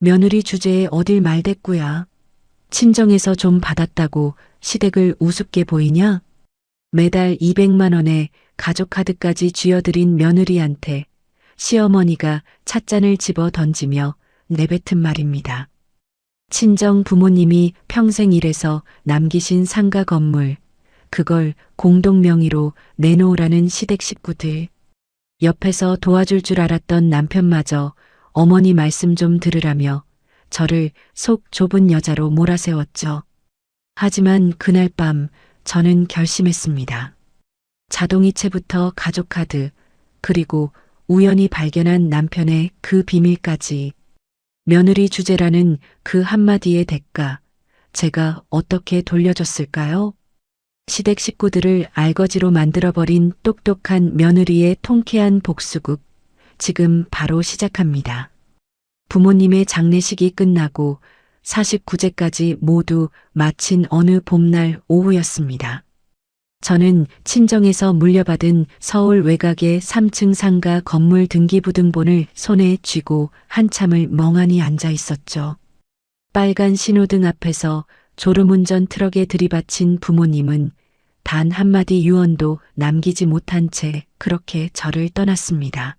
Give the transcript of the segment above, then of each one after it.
며느리 주제에 어딜 말대꾸야. 친정에서 좀 받았다고 시댁을 우습게 보이냐? 매달 200만 원에 가족카드까지 쥐어들인 며느리한테 시어머니가 찻잔을 집어 던지며 내뱉은 말입니다. 친정 부모님이 평생 일해서 남기신 상가 건물, 그걸 공동 명의로 내놓으라는 시댁 식구들. 옆에서 도와줄 줄 알았던 남편마저 어머니 말씀 좀 들으라며 저를 속 좁은 여자로 몰아세웠죠. 하지만 그날 밤 저는 결심했습니다. 자동이체부터 가족카드, 그리고 우연히 발견한 남편의 그 비밀까지. 며느리 주제라는 그 한마디의 대가, 제가 어떻게 돌려줬을까요? 시댁 식구들을 알거지로 만들어버린 똑똑한 며느리의 통쾌한 복수극, 지금 바로 시작합니다. 부모님의 장례식이 끝나고 49제까지 모두 마친 어느 봄날 오후였습니다. 저는 친정에서 물려받은 서울 외곽의 3층 상가 건물 등기부등본을 손에 쥐고 한참을 멍하니 앉아 있었죠. 빨간 신호등 앞에서 졸음운전 트럭에 들이받친 부모님은 단 한마디 유언도 남기지 못한 채 그렇게 저를 떠났습니다.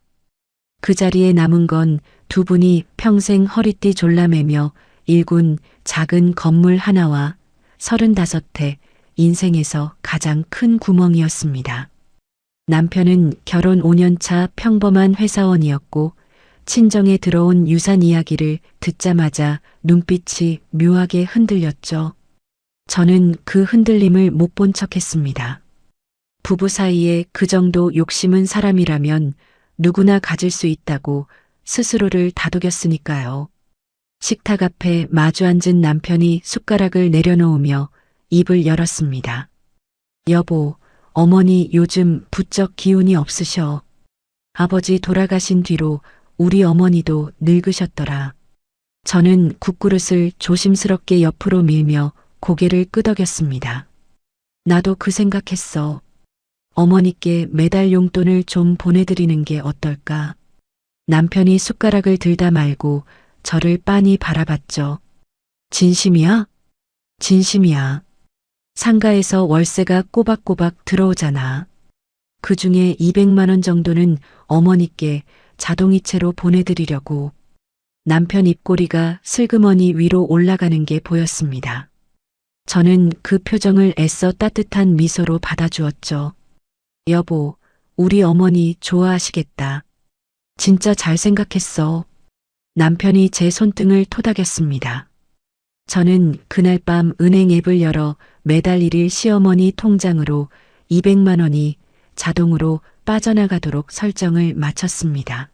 그 자리에 남은 건 두 분이 평생 허리띠 졸라매며 일군 작은 건물 하나와 35해 인생에서 가장 큰 구멍이었습니다. 남편은 결혼 5년차 평범한 회사원이었고 친정에 들어온 유산 이야기를 듣자마자 눈빛이 묘하게 흔들렸죠. 저는 그 흔들림을 못 본 척했습니다. 부부 사이에 그 정도 욕심은 사람이라면 누구나 가질 수 있다고 스스로를 다독였으니까요. 식탁 앞에 마주 앉은 남편이 숟가락을 내려놓으며 입을 열었습니다. 여보, 어머니 요즘 부쩍 기운이 없으셔. 아버지 돌아가신 뒤로 우리 어머니도 늙으셨더라. 저는 국그릇을 조심스럽게 옆으로 밀며 고개를 끄덕였습니다. 나도 그 생각했어. 어머니께 매달 용돈을 좀 보내드리는 게 어떨까? 남편이 숟가락을 들다 말고 저를 빤히 바라봤죠. 진심이야? 진심이야. 상가에서 월세가 꼬박꼬박 들어오잖아. 그 중에 200만 원 정도는 어머니께 자동이체로 보내드리려고. 남편 입꼬리가 슬그머니 위로 올라가는 게 보였습니다. 저는 그 표정을 애써 따뜻한 미소로 받아주었죠. 여보, 우리 어머니 좋아하시겠다. 진짜 잘 생각했어. 남편이 제 손등을 토닥였습니다. 저는 그날 밤 은행 앱을 열어 매달 1일 시어머니 통장으로 200만 원이 자동으로 빠져나가도록 설정을 마쳤습니다.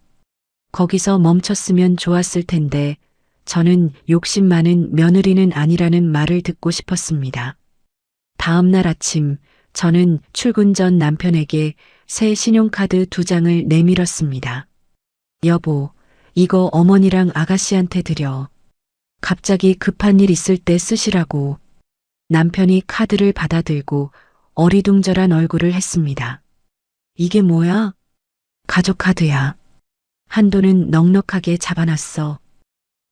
거기서 멈췄으면 좋았을 텐데 저는 욕심 많은 며느리는 아니라는 말을 듣고 싶었습니다. 다음 날 아침 저는 출근 전 남편에게 새 신용카드 2장을 내밀었습니다. 여보, 이거 어머니랑 아가씨한테 드려. 갑자기 급한 일 있을 때 쓰시라고. 남편이 카드를 받아들고 어리둥절한 얼굴을 했습니다. 이게 뭐야? 가족카드야. 한도는 넉넉하게 잡아놨어.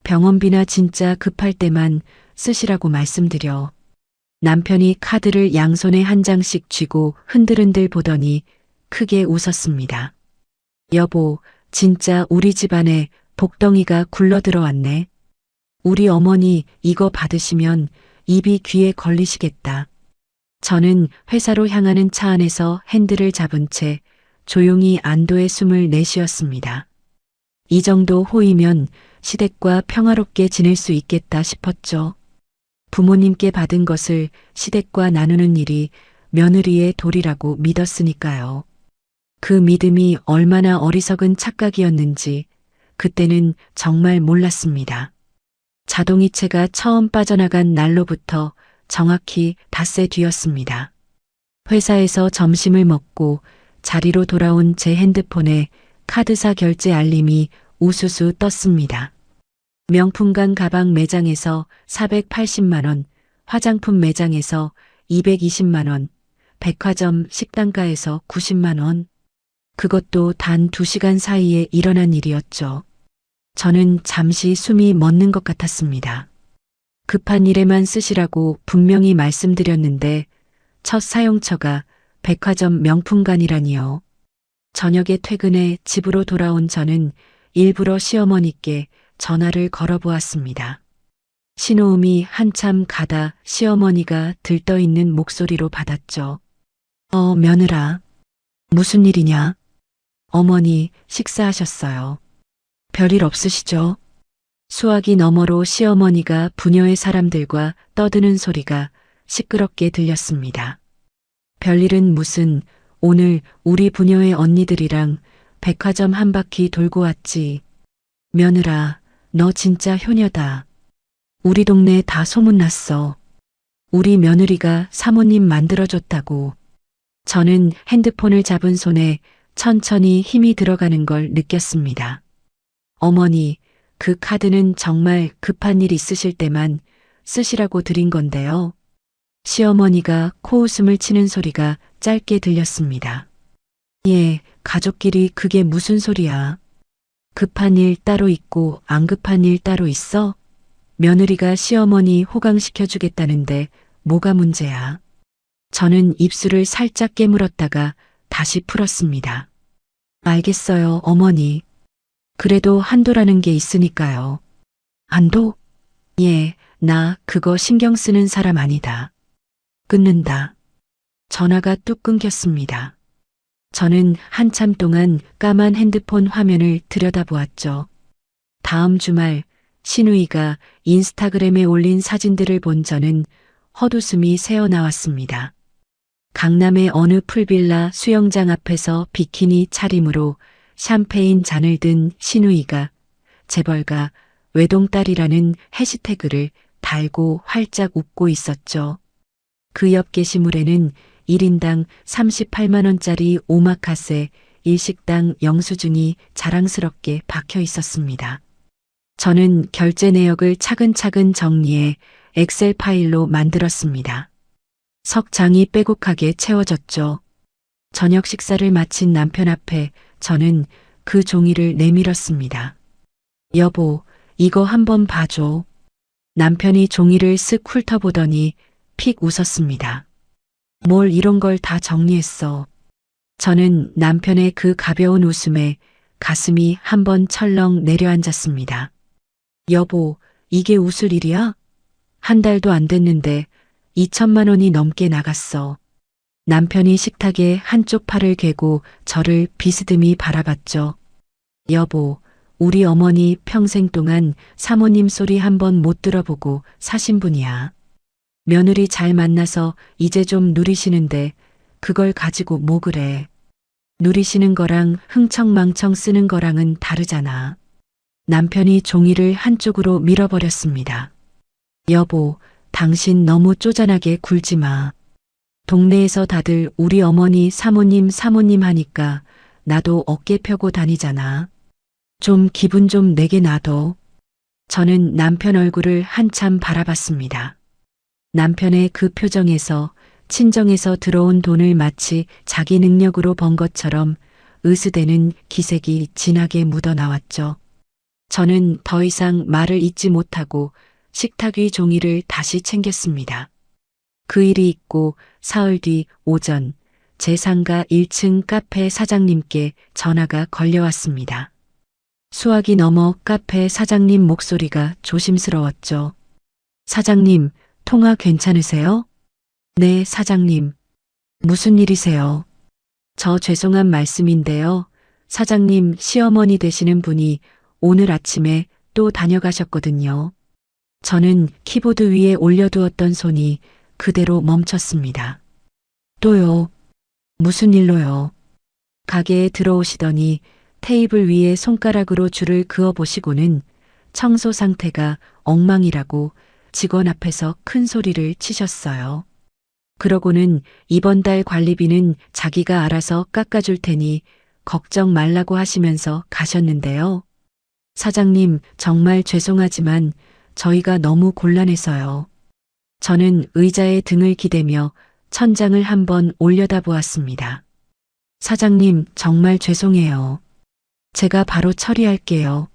병원비나 진짜 급할 때만 쓰시라고 말씀드려. 남편이 카드를 양손에 한 장씩 쥐고 흔들흔들 보더니 크게 웃었습니다. 여보, 진짜 우리 집안에 복덩이가 굴러들어왔네. 우리 어머니 이거 받으시면 입이 귀에 걸리시겠다. 저는 회사로 향하는 차 안에서 핸들을 잡은 채 조용히 안도의 숨을 내쉬었습니다. 이 정도 호의면 시댁과 평화롭게 지낼 수 있겠다 싶었죠. 부모님께 받은 것을 시댁과 나누는 일이 며느리의 도리라고 믿었으니까요. 그 믿음이 얼마나 어리석은 착각이었는지 그때는 정말 몰랐습니다. 자동이체가 처음 빠져나간 날로부터 정확히 닷새 뒤였습니다. 회사에서 점심을 먹고 자리로 돌아온 제 핸드폰에 카드사 결제 알림이 우수수 떴습니다. 명품관 가방 매장에서 480만 원, 화장품 매장에서 220만 원, 백화점 식당가에서 90만 원. 그것도 단 2시간 사이에 일어난 일이었죠. 저는 잠시 숨이 멎는 것 같았습니다. 급한 일에만 쓰시라고 분명히 말씀드렸는데 첫 사용처가 백화점 명품관이라니요. 저녁에 퇴근해 집으로 돌아온 저는 일부러 시어머니께 전화를 걸어보았습니다. 신호음이 한참 가다 시어머니가 들떠있는 목소리로 받았죠. 며느라. 무슨 일이냐? 어머니 식사하셨어요. 별일 없으시죠? 수화기 너머로 시어머니가 부녀의 사람들과 떠드는 소리가 시끄럽게 들렸습니다. 별일은 무슨, 오늘 우리 부녀의 언니들이랑 백화점 한 바퀴 돌고 왔지. 며느라, 너 진짜 효녀다. 우리 동네 다 소문났어. 우리 며느리가 사모님 만들어줬다고. 저는 핸드폰을 잡은 손에 천천히 힘이 들어가는 걸 느꼈습니다. 어머니, 그 카드는 정말 급한 일 있으실 때만 쓰시라고 드린 건데요. 시어머니가 코웃음을 치는 소리가 짧게 들렸습니다. 예, 가족끼리 그게 무슨 소리야. 급한 일 따로 있고 안 급한 일 따로 있어? 며느리가 시어머니 호강시켜주겠다는데 뭐가 문제야? 저는 입술을 살짝 깨물었다가 다시 풀었습니다. 알겠어요, 어머니. 그래도 한도라는 게 있으니까요. 한도? 예, 나 그거 신경 쓰는 사람 아니다. 끊는다. 전화가 뚝 끊겼습니다. 저는 한참 동안 까만 핸드폰 화면을 들여다보았죠. 다음 주말 신우이가 인스타그램에 올린 사진들을 본 저는 헛웃음이 새어나왔습니다. 강남의 어느 풀빌라 수영장 앞에서 비키니 차림으로 샴페인 잔을 든 신우이가 재벌가 외동딸이라는 해시태그를 달고 활짝 웃고 있었죠. 그 옆 게시물에는 1인당 38만 원짜리 오마카세 일식당 영수증이 자랑스럽게 박혀 있었습니다. 저는 결제 내역을 차근차근 정리해 엑셀 파일로 만들었습니다. 석 장이 빼곡하게 채워졌죠. 저녁 식사를 마친 남편 앞에 저는 그 종이를 내밀었습니다. 여보, 이거 한번 봐줘. 남편이 종이를 쓱 훑어보더니 픽 웃었습니다. 뭘 이런 걸 다 정리했어. 저는 남편의 그 가벼운 웃음에 가슴이 한번 철렁 내려앉았습니다. 여보, 이게 웃을 일이야? 한 달도 안 됐는데 2천만 원이 넘게 나갔어. 남편이 식탁에 한쪽 팔을 괴고 저를 비스듬히 바라봤죠. 여보, 우리 어머니 평생 동안 사모님 소리 한번 못 들어보고 사신 분이야. 며느리 잘 만나서 이제 좀 누리시는데 그걸 가지고 뭐 그래. 누리시는 거랑 흥청망청 쓰는 거랑은 다르잖아. 남편이 종이를 한쪽으로 밀어버렸습니다. 여보, 당신 너무 쪼잔하게 굴지 마. 동네에서 다들 우리 어머니 사모님 하니까 나도 어깨 펴고 다니잖아. 좀 기분 좀 내게 놔둬. 저는 남편 얼굴을 한참 바라봤습니다. 남편의 그 표정에서 친정에서 들어온 돈을 마치 자기 능력으로 번 것처럼 으스대는 기색이 진하게 묻어나왔죠. 저는 더 이상 말을 잇지 못하고 식탁 위 종이를 다시 챙겼습니다. 그 일이 있고 사흘 뒤 오전 제 상가 1층 카페 사장님께 전화가 걸려왔습니다. 수화기 너머 카페 사장님 목소리가 조심스러웠죠. 사장님, 통화 괜찮으세요? 네, 사장님. 무슨 일이세요? 저 죄송한 말씀인데요. 사장님 시어머니 되시는 분이 오늘 아침에 또 다녀가셨거든요. 저는 키보드 위에 올려두었던 손이 그대로 멈췄습니다. 또요? 무슨 일로요? 가게에 들어오시더니 테이블 위에 손가락으로 줄을 그어 보시고는 청소 상태가 엉망이라고 직원 앞에서 큰 소리를 치셨어요. 그러고는 이번 달 관리비는 자기가 알아서 깎아줄 테니 걱정 말라고 하시면서 가셨는데요. 사장님, 정말 죄송하지만 저희가 너무 곤란해서요. 저는 의자에 등을 기대며 천장을 한번 올려다 보았습니다. 사장님, 정말 죄송해요. 제가 바로 처리할게요.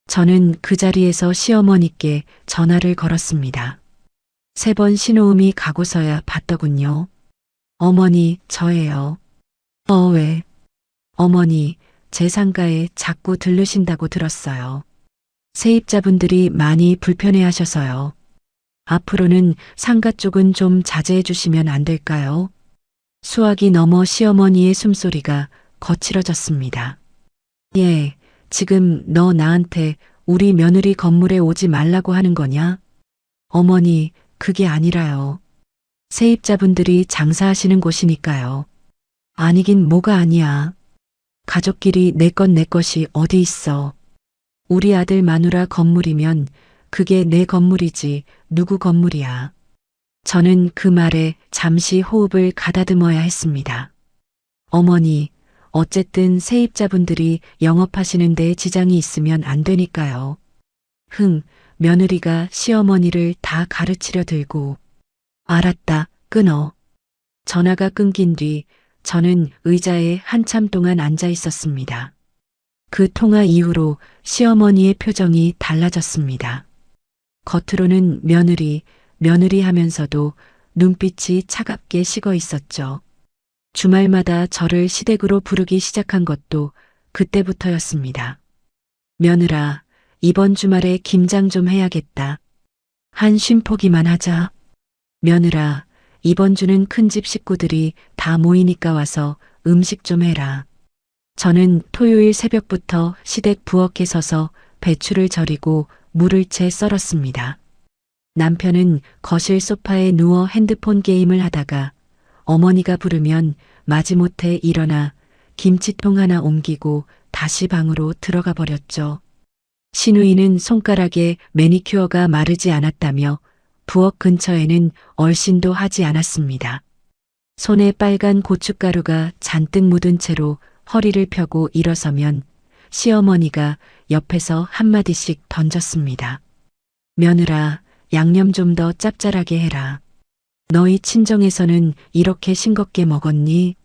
저는 그 자리에서 시어머니께 전화를 걸었습니다. 3번 신호음이 가고서야 받더군요. 어머니, 저예요. 왜? 어머니, 제 상가에 자꾸 들르신다고 들었어요. 세입자분들이 많이 불편해하셔서요. 앞으로는 상가 쪽은 좀 자제해 주시면 안 될까요? 수화기 넘어 시어머니의 숨소리가 거칠어졌습니다. 예, 지금 너 나한테 우리 며느리 건물에 오지 말라고 하는 거냐? 어머니, 그게 아니라요. 세입자분들이 장사하시는 곳이니까요. 아니긴 뭐가 아니야. 가족끼리 내 것 내 것이 어디 있어. 우리 아들 마누라 건물이면 그게 내 건물이지 누구 건물이야. 저는 그 말에 잠시 호흡을 가다듬어야 했습니다. 어머니, 어쨌든 세입자분들이 영업하시는 데 지장이 있으면 안 되니까요. 며느리가 시어머니를 다 가르치려 들고. 알았다, 끊어. 전화가 끊긴 뒤 저는 의자에 한참 동안 앉아 있었습니다. 그 통화 이후로 시어머니의 표정이 달라졌습니다. 겉으로는 며느리 하면서도 눈빛이 차갑게 식어 있었죠. 주말마다 저를 시댁으로 부르기 시작한 것도 그때부터였습니다. 며느라, 이번 주말에 김장 좀 해야겠다. 한 쉼포기만 하자. 며느라, 이번 주는 큰집 식구들이 다 모이니까 와서 음식 좀 해라. 저는 토요일 새벽부터 시댁 부엌에 서서 배추를 절이고 물을 채 썰었습니다. 남편은 거실 소파에 누워 핸드폰 게임을 하다가 어머니가 부르면 마지못해 일어나 김치통 하나 옮기고 다시 방으로 들어가 버렸죠. 시누이는 손가락에 매니큐어가 마르지 않았다며 부엌 근처에는 얼씬도 하지 않았습니다. 손에 빨간 고춧가루가 잔뜩 묻은 채로 허리를 펴고 일어서면 시어머니가 옆에서 한마디씩 던졌습니다. 며느라, 양념 좀 더 짭짤하게 해라. 너희 친정에서는 이렇게 싱겁게 먹었니?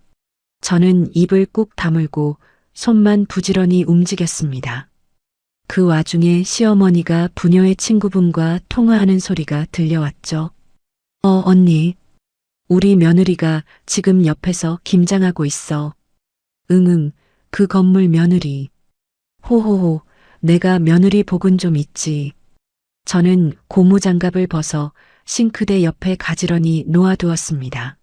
저는 입을 꾹 다물고 손만 부지런히 움직였습니다. 그 와중에 시어머니가 부녀의 친구분과 통화하는 소리가 들려왔죠. 언니. 우리 며느리가 지금 옆에서 김장하고 있어. 응응, 그 건물 며느리. 호호호, 내가 며느리 복은 좀 있지. 저는 고무장갑을 벗어 싱크대 옆에 가지런히 놓아두었습니다.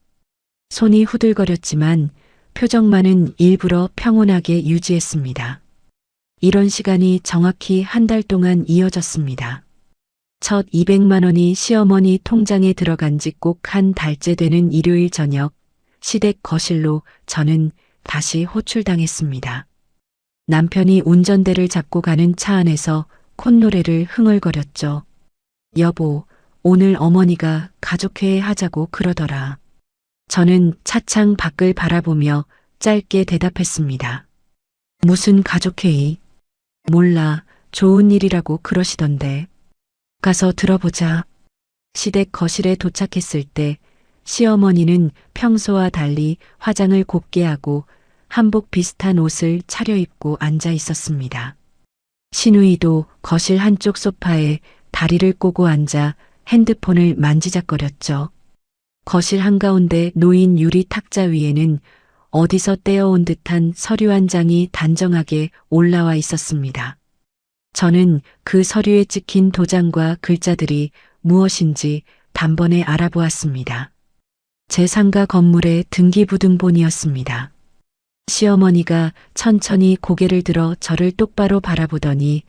손이 후들거렸지만 표정만은 일부러 평온하게 유지했습니다. 이런 시간이 정확히 한 달 동안 이어졌습니다. 첫 200만 원이 시어머니 통장에 들어간 지 꼭 한 달째 되는 일요일 저녁, 시댁 거실로 저는 다시 호출당했습니다. 남편이 운전대를 잡고 가는 차 안에서 콧노래를 흥얼거렸죠. 여보, 오늘 어머니가 가족회의 하자고 그러더라. 저는 차창 밖을 바라보며 짧게 대답했습니다. 무슨 가족회의? 몰라, 좋은 일이라고 그러시던데. 가서 들어보자. 시댁 거실에 도착했을 때 시어머니는 평소와 달리 화장을 곱게 하고 한복 비슷한 옷을 차려입고 앉아 있었습니다. 시누이도 거실 한쪽 소파에 다리를 꼬고 앉아 핸드폰을 만지작거렸죠. 거실 한가운데 놓인 유리 탁자 위에는 어디서 떼어온 듯한 서류 한 장이 단정하게 올라와 있었습니다. 저는 그 서류에 찍힌 도장과 글자들이 무엇인지 단번에 알아보았습니다. 제 상가 건물의 등기부등본이었습니다. 시어머니가 천천히 고개를 들어 저를 똑바로 바라보더니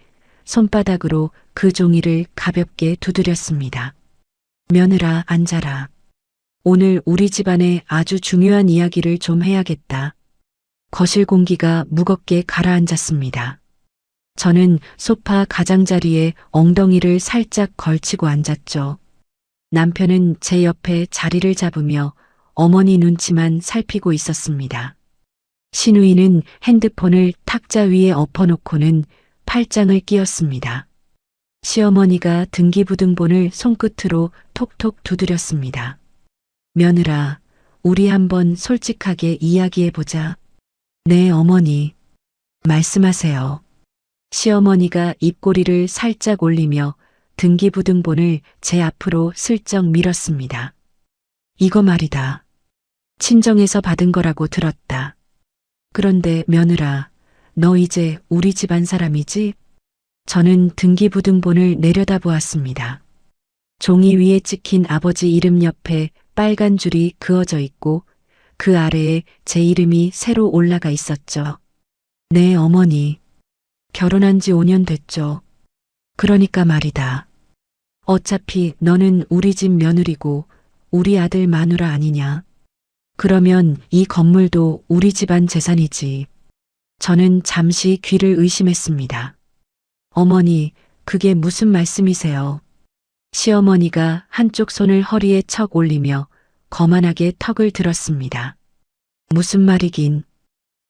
손바닥으로 그 종이를 가볍게 두드렸습니다. 며느라, 앉아라. 오늘 우리 집안에 아주 중요한 이야기를 좀 해야겠다. 거실 공기가 무겁게 가라앉았습니다. 저는 소파 가장자리에 엉덩이를 살짝 걸치고 앉았죠. 남편은 제 옆에 자리를 잡으며 어머니 눈치만 살피고 있었습니다. 시누이는 핸드폰을 탁자 위에 엎어놓고는 팔짱을 끼웠습니다. 시어머니가 등기부등본을 손끝으로 톡톡 두드렸습니다. 며느라, 우리 한번 솔직하게 이야기해보자. 네, 어머니. 말씀하세요. 시어머니가 입꼬리를 살짝 올리며 등기부등본을 제 앞으로 슬쩍 밀었습니다. 이거 말이다. 친정에서 받은 거라고 들었다. 그런데 며느라, 너 이제 우리 집안 사람이지? 저는 등기부등본을 내려다보았습니다. 종이 위에 찍힌 아버지 이름 옆에 빨간 줄이 그어져 있고 그 아래에 제 이름이 새로 올라가 있었죠. 네, 어머니. 결혼한 지 5년 됐죠. 그러니까 말이다. 어차피 너는 우리 집 며느리고 우리 아들 마누라 아니냐. 그러면 이 건물도 우리 집안 재산이지. 저는 잠시 귀를 의심했습니다. 어머니, 그게 무슨 말씀이세요? 시어머니가 한쪽 손을 허리에 척 올리며 거만하게 턱을 들었습니다. 무슨 말이긴.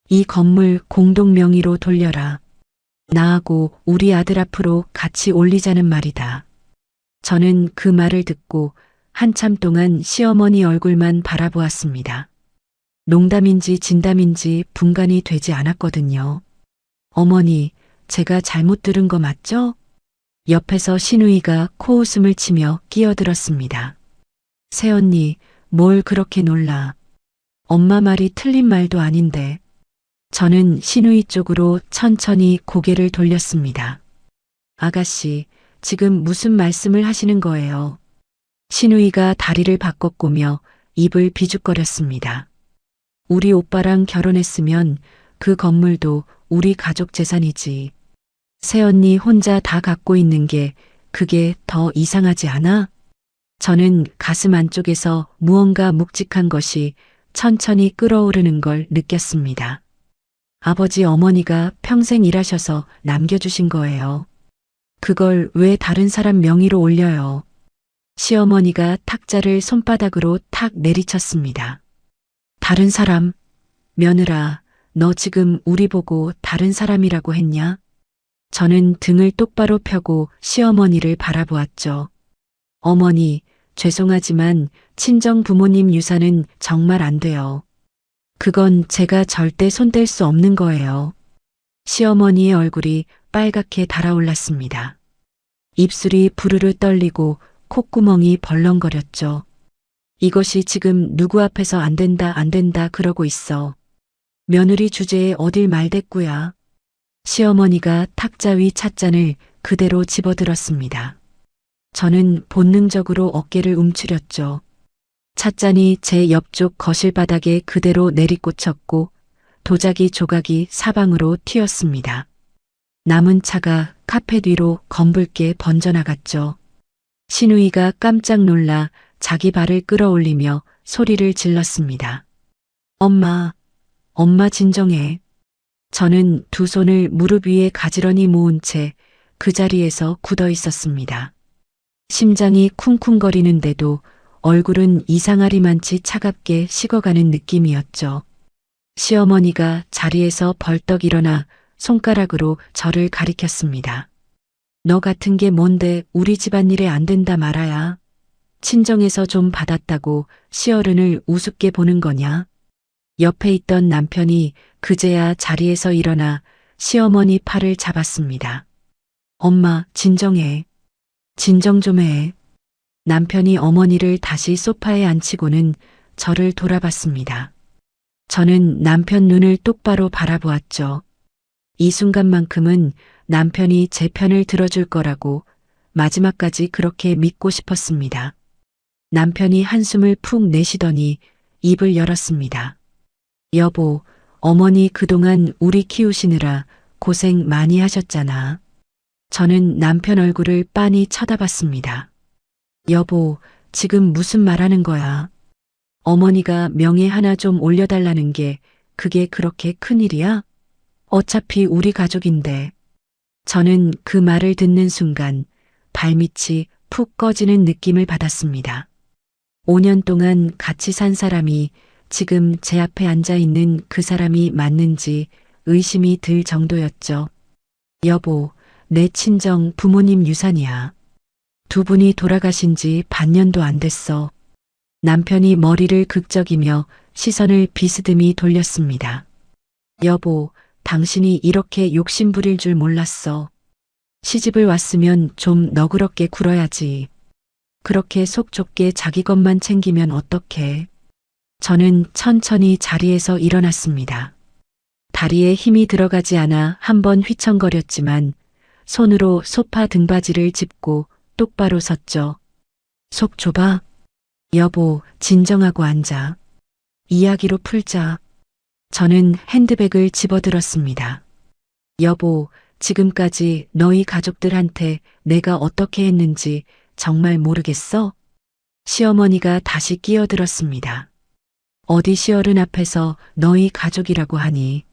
이 건물 공동 명의로 돌려라. 나하고 우리 아들 앞으로 같이 올리자는 말이다. 저는 그 말을 듣고 한참 동안 시어머니 얼굴만 바라보았습니다. 농담인지 진담인지 분간이 되지 않았거든요. 어머니, 제가 잘못 들은 거 맞죠? 옆에서 시누이가 코웃음을 치며 끼어들었습니다. 새언니, 뭘 그렇게 놀라. 엄마 말이 틀린 말도 아닌데. 저는 시누이 쪽으로 천천히 고개를 돌렸습니다. 아가씨, 지금 무슨 말씀을 하시는 거예요? 시누이가 다리를 바꿔꼬며 입을 비죽거렸습니다. 우리 오빠랑 결혼했으면 그 건물도 우리 가족 재산이지. 새언니 혼자 다 갖고 있는 게 그게 더 이상하지 않아? 저는 가슴 안쪽에서 무언가 묵직한 것이 천천히 끓어오르는 걸 느꼈습니다. 아버지 어머니가 평생 일하셔서 남겨주신 거예요. 그걸 왜 다른 사람 명의로 올려요? 시어머니가 탁자를 손바닥으로 탁 내리쳤습니다. 다른 사람, 며느라, 너 지금 우리 보고 다른 사람이라고 했냐? 저는 등을 똑바로 펴고 시어머니를 바라보았죠. 어머니, 죄송하지만 친정 부모님 유산은 정말 안 돼요. 그건 제가 절대 손댈 수 없는 거예요. 시어머니의 얼굴이 빨갛게 달아올랐습니다. 입술이 부르르 떨리고 콧구멍이 벌렁거렸죠. 이것이 지금 누구 앞에서 안 된다 그러고 있어. 며느리 주제에 어딜 말대꾸야. 시어머니가 탁자 위 찻잔을 그대로 집어들었습니다. 저는 본능적으로 어깨를 움츠렸죠. 찻잔이 제 옆쪽 거실 바닥에 그대로 내리꽂혔고 도자기 조각이 사방으로 튀었습니다. 남은 차가 카페 뒤로 검붉게 번져나갔죠. 시누이가 깜짝 놀라 자기 발을 끌어올리며 소리를 질렀습니다. 엄마, 엄마 진정해. 저는 두 손을 무릎 위에 가지런히 모은 채 그 자리에서 굳어 있었습니다. 심장이 쿵쿵거리는데도 얼굴은 이상하리만치 차갑게 식어가는 느낌이었죠. 시어머니가 자리에서 벌떡 일어나 손가락으로 저를 가리켰습니다. 너 같은 게 뭔데 우리 집안일에 안 된다 말아야. 친정에서 좀 받았다고 시어른을 우습게 보는 거냐? 옆에 있던 남편이 그제야 자리에서 일어나 시어머니 팔을 잡았습니다. 엄마, 진정해. 진정 좀 해. 남편이 어머니를 다시 소파에 앉히고는 저를 돌아봤습니다. 저는 남편 눈을 똑바로 바라보았죠. 이 순간만큼은 남편이 제 편을 들어줄 거라고 마지막까지 그렇게 믿고 싶었습니다. 남편이 한숨을 푹 내쉬더니 입을 열었습니다. 여보, 어머니 그동안 우리 키우시느라 고생 많이 하셨잖아. 저는 남편 얼굴을 빤히 쳐다봤습니다. 여보, 지금 무슨 말하는 거야? 어머니가 명예 하나 좀 올려달라는 게 그게 그렇게 큰일이야? 어차피 우리 가족인데. 저는 그 말을 듣는 순간 발밑이 푹 꺼지는 느낌을 받았습니다. 5년 동안 같이 산 사람이 지금 제 앞에 앉아 있는 그 사람이 맞는지 의심이 들 정도였죠. 여보, 내 친정 부모님 유산이야. 두 분이 돌아가신 지 반년도 안 됐어. 남편이 머리를 극적이며 시선을 비스듬히 돌렸습니다. 여보, 당신이 이렇게 욕심부릴 줄 몰랐어. 시집을 왔으면 좀 너그럽게 굴어야지. 그렇게 속 좁게 자기 것만 챙기면 어떡해. 저는 천천히 자리에서 일어났습니다. 다리에 힘이 들어가지 않아 한번 휘청거렸지만 손으로 소파 등받이를 짚고 똑바로 섰죠. 속 좁아? 여보, 진정하고 앉아. 이야기로 풀자. 저는 핸드백을 집어들었습니다. 여보, 지금까지 너희 가족들한테 내가 어떻게 했는지 정말 모르겠어? 시어머니가 다시 끼어들었습니다. 어디 시어른 앞에서 너희 가족이라고 하니?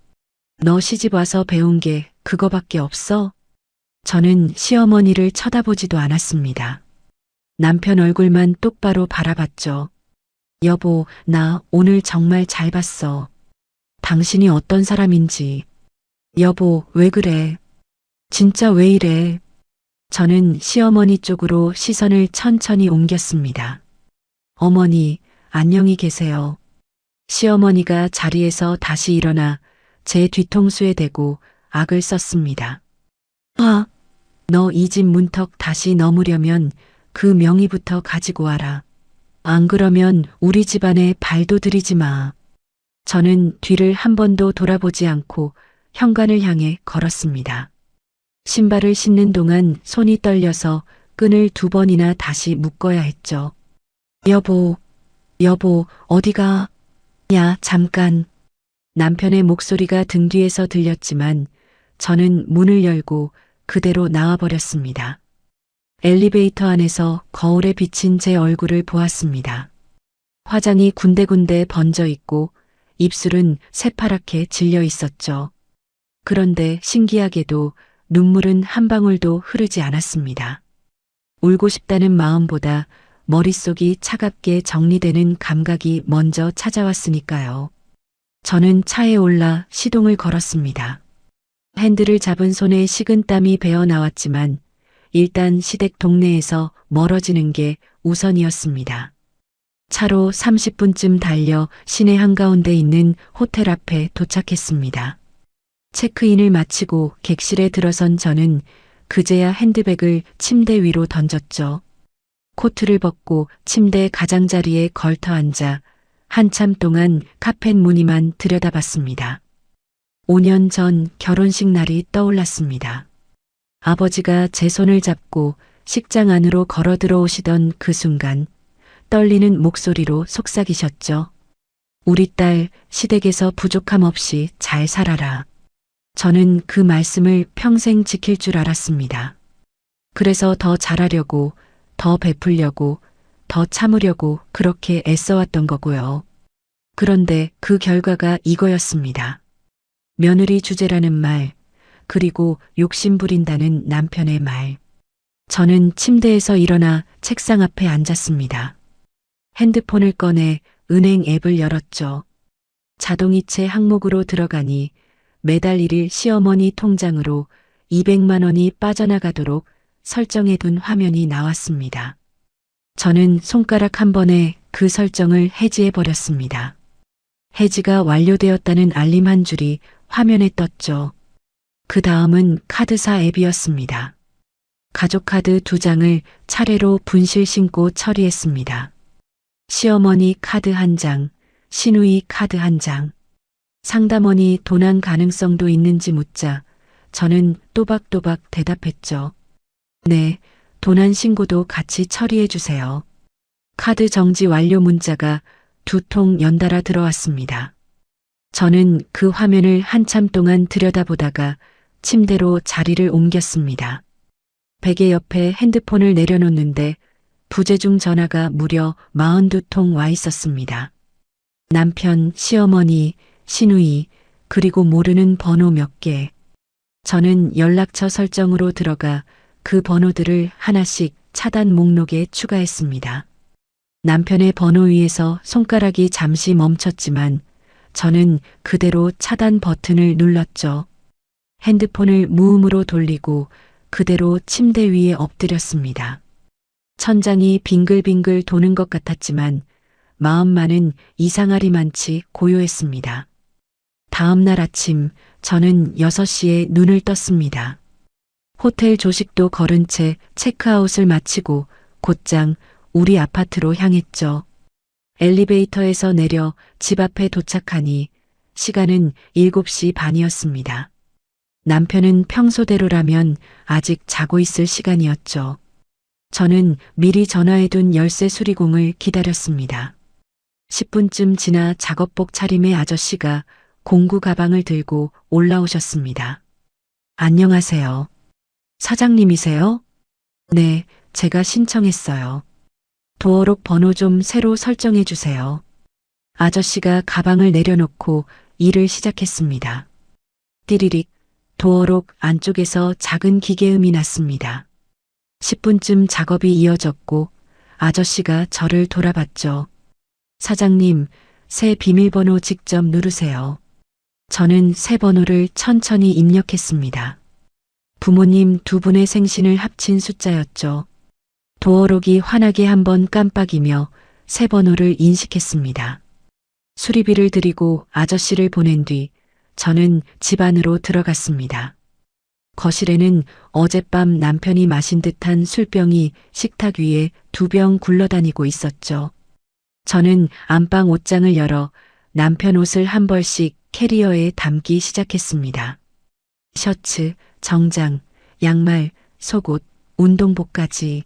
너 시집 와서 배운 게 그거밖에 없어? 저는 시어머니를 쳐다보지도 않았습니다. 남편 얼굴만 똑바로 바라봤죠. 여보, 나 오늘 정말 잘 봤어. 당신이 어떤 사람인지. 여보, 왜 그래? 진짜 왜 이래? 저는 시어머니 쪽으로 시선을 천천히 옮겼습니다. 어머니, 안녕히 계세요. 시어머니가 자리에서 다시 일어나 제 뒤통수에 대고 악을 썼습니다. 아, 너 이 집 문턱 다시 넘으려면 그 명의부터 가지고 와라. 안 그러면 우리 집안에 발도 들이지 마. 저는 뒤를 한 번도 돌아보지 않고 현관을 향해 걸었습니다. 신발을 신는 동안 손이 떨려서 끈을 2번이나 다시 묶어야 했죠. 여보, 어디가? 야, 잠깐. 남편의 목소리가 등 뒤에서 들렸지만 저는 문을 열고 그대로 나와버렸습니다. 엘리베이터 안에서 거울에 비친 제 얼굴을 보았습니다. 화장이 군데군데 번져 있고 입술은 새파랗게 질려 있었죠. 그런데 신기하게도 눈물은 한 방울도 흐르지 않았습니다. 울고 싶다는 마음보다 머릿속이 차갑게 정리되는 감각이 먼저 찾아왔으니까요. 저는 차에 올라 시동을 걸었습니다. 핸들을 잡은 손에 식은땀이 배어 나왔지만 일단 시댁 동네에서 멀어지는 게 우선이었습니다. 차로 30분쯤 달려 시내 한가운데 있는 호텔 앞에 도착했습니다. 체크인을 마치고 객실에 들어선 저는 그제야 핸드백을 침대 위로 던졌죠. 코트를 벗고 침대 가장자리에 걸터 앉아 한참 동안 카펫 무늬만 들여다봤습니다. 5년 전 결혼식 날이 떠올랐습니다. 아버지가 제 손을 잡고 식장 안으로 걸어 들어오시던 그 순간 떨리는 목소리로 속삭이셨죠. 우리 딸 시댁에서 부족함 없이 잘 살아라. 저는 그 말씀을 평생 지킬 줄 알았습니다. 그래서 더 잘하려고, 더 베풀려고, 더 참으려고 그렇게 애써왔던 거고요. 그런데 그 결과가 이거였습니다. 며느리 주제라는 말, 그리고 욕심 부린다는 남편의 말. 저는 침대에서 일어나 책상 앞에 앉았습니다. 핸드폰을 꺼내 은행 앱을 열었죠. 자동이체 항목으로 들어가니 매달 1일 시어머니 통장으로 200만 원이 빠져나가도록 설정해둔 화면이 나왔습니다. 저는 손가락 한 번에 그 설정을 해지해버렸습니다. 해지가 완료되었다는 알림 한 줄이 화면에 떴죠. 그 다음은 카드사 앱이었습니다. 가족카드 2장을 차례로 분실 신고 처리했습니다. 시어머니 카드 1장, 시누이 카드 1장. 상담원이 도난 가능성도 있는지 묻자 저는 또박또박 대답했죠. 네, 도난 신고도 같이 처리해 주세요. 카드 정지 완료 문자가 2통 연달아 들어왔습니다. 저는 그 화면을 한참 동안 들여다보다가 침대로 자리를 옮겼습니다. 베개 옆에 핸드폰을 내려놓는데 부재중 전화가 무려 42통 와 있었습니다. 남편, 시어머니, 시누이, 그리고 모르는 번호 몇 개. 저는 연락처 설정으로 들어가 그 번호들을 하나씩 차단 목록에 추가했습니다. 남편의 번호 위에서 손가락이 잠시 멈췄지만 저는 그대로 차단 버튼을 눌렀죠. 핸드폰을 무음으로 돌리고 그대로 침대 위에 엎드렸습니다. 천장이 빙글빙글 도는 것 같았지만 마음만은 이상하리만치 고요했습니다. 다음 날 아침 저는 6시에 눈을 떴습니다. 호텔 조식도 거른 채 체크아웃을 마치고 곧장 우리 아파트로 향했죠. 엘리베이터에서 내려 집 앞에 도착하니 시간은 7시 반이었습니다. 남편은 평소대로라면 아직 자고 있을 시간이었죠. 저는 미리 전화해둔 열쇠 수리공을 기다렸습니다. 10분쯤 지나 작업복 차림의 아저씨가 공구 가방을 들고 올라오셨습니다. 안녕하세요. 사장님이세요? 네, 제가 신청했어요. 도어록 번호 좀 새로 설정해 주세요. 아저씨가 가방을 내려놓고 일을 시작했습니다. 띠리릭, 도어록 안쪽에서 작은 기계음이 났습니다. 10분쯤 작업이 이어졌고 아저씨가 저를 돌아봤죠. 사장님, 새 비밀번호 직접 누르세요. 저는 새 번호를 천천히 입력했습니다. 부모님 2분의 생신을 합친 숫자였죠. 도어록이 환하게 한번 깜빡이며 새 번호를 인식했습니다. 수리비를 드리고 아저씨를 보낸 뒤 저는 집 안으로 들어갔습니다. 거실에는 어젯밤 남편이 마신 듯한 술병이 식탁 위에 2병 굴러다니고 있었죠. 저는 안방 옷장을 열어 남편 옷을 한 벌씩 캐리어에 담기 시작했습니다. 셔츠, 정장, 양말, 속옷, 운동복까지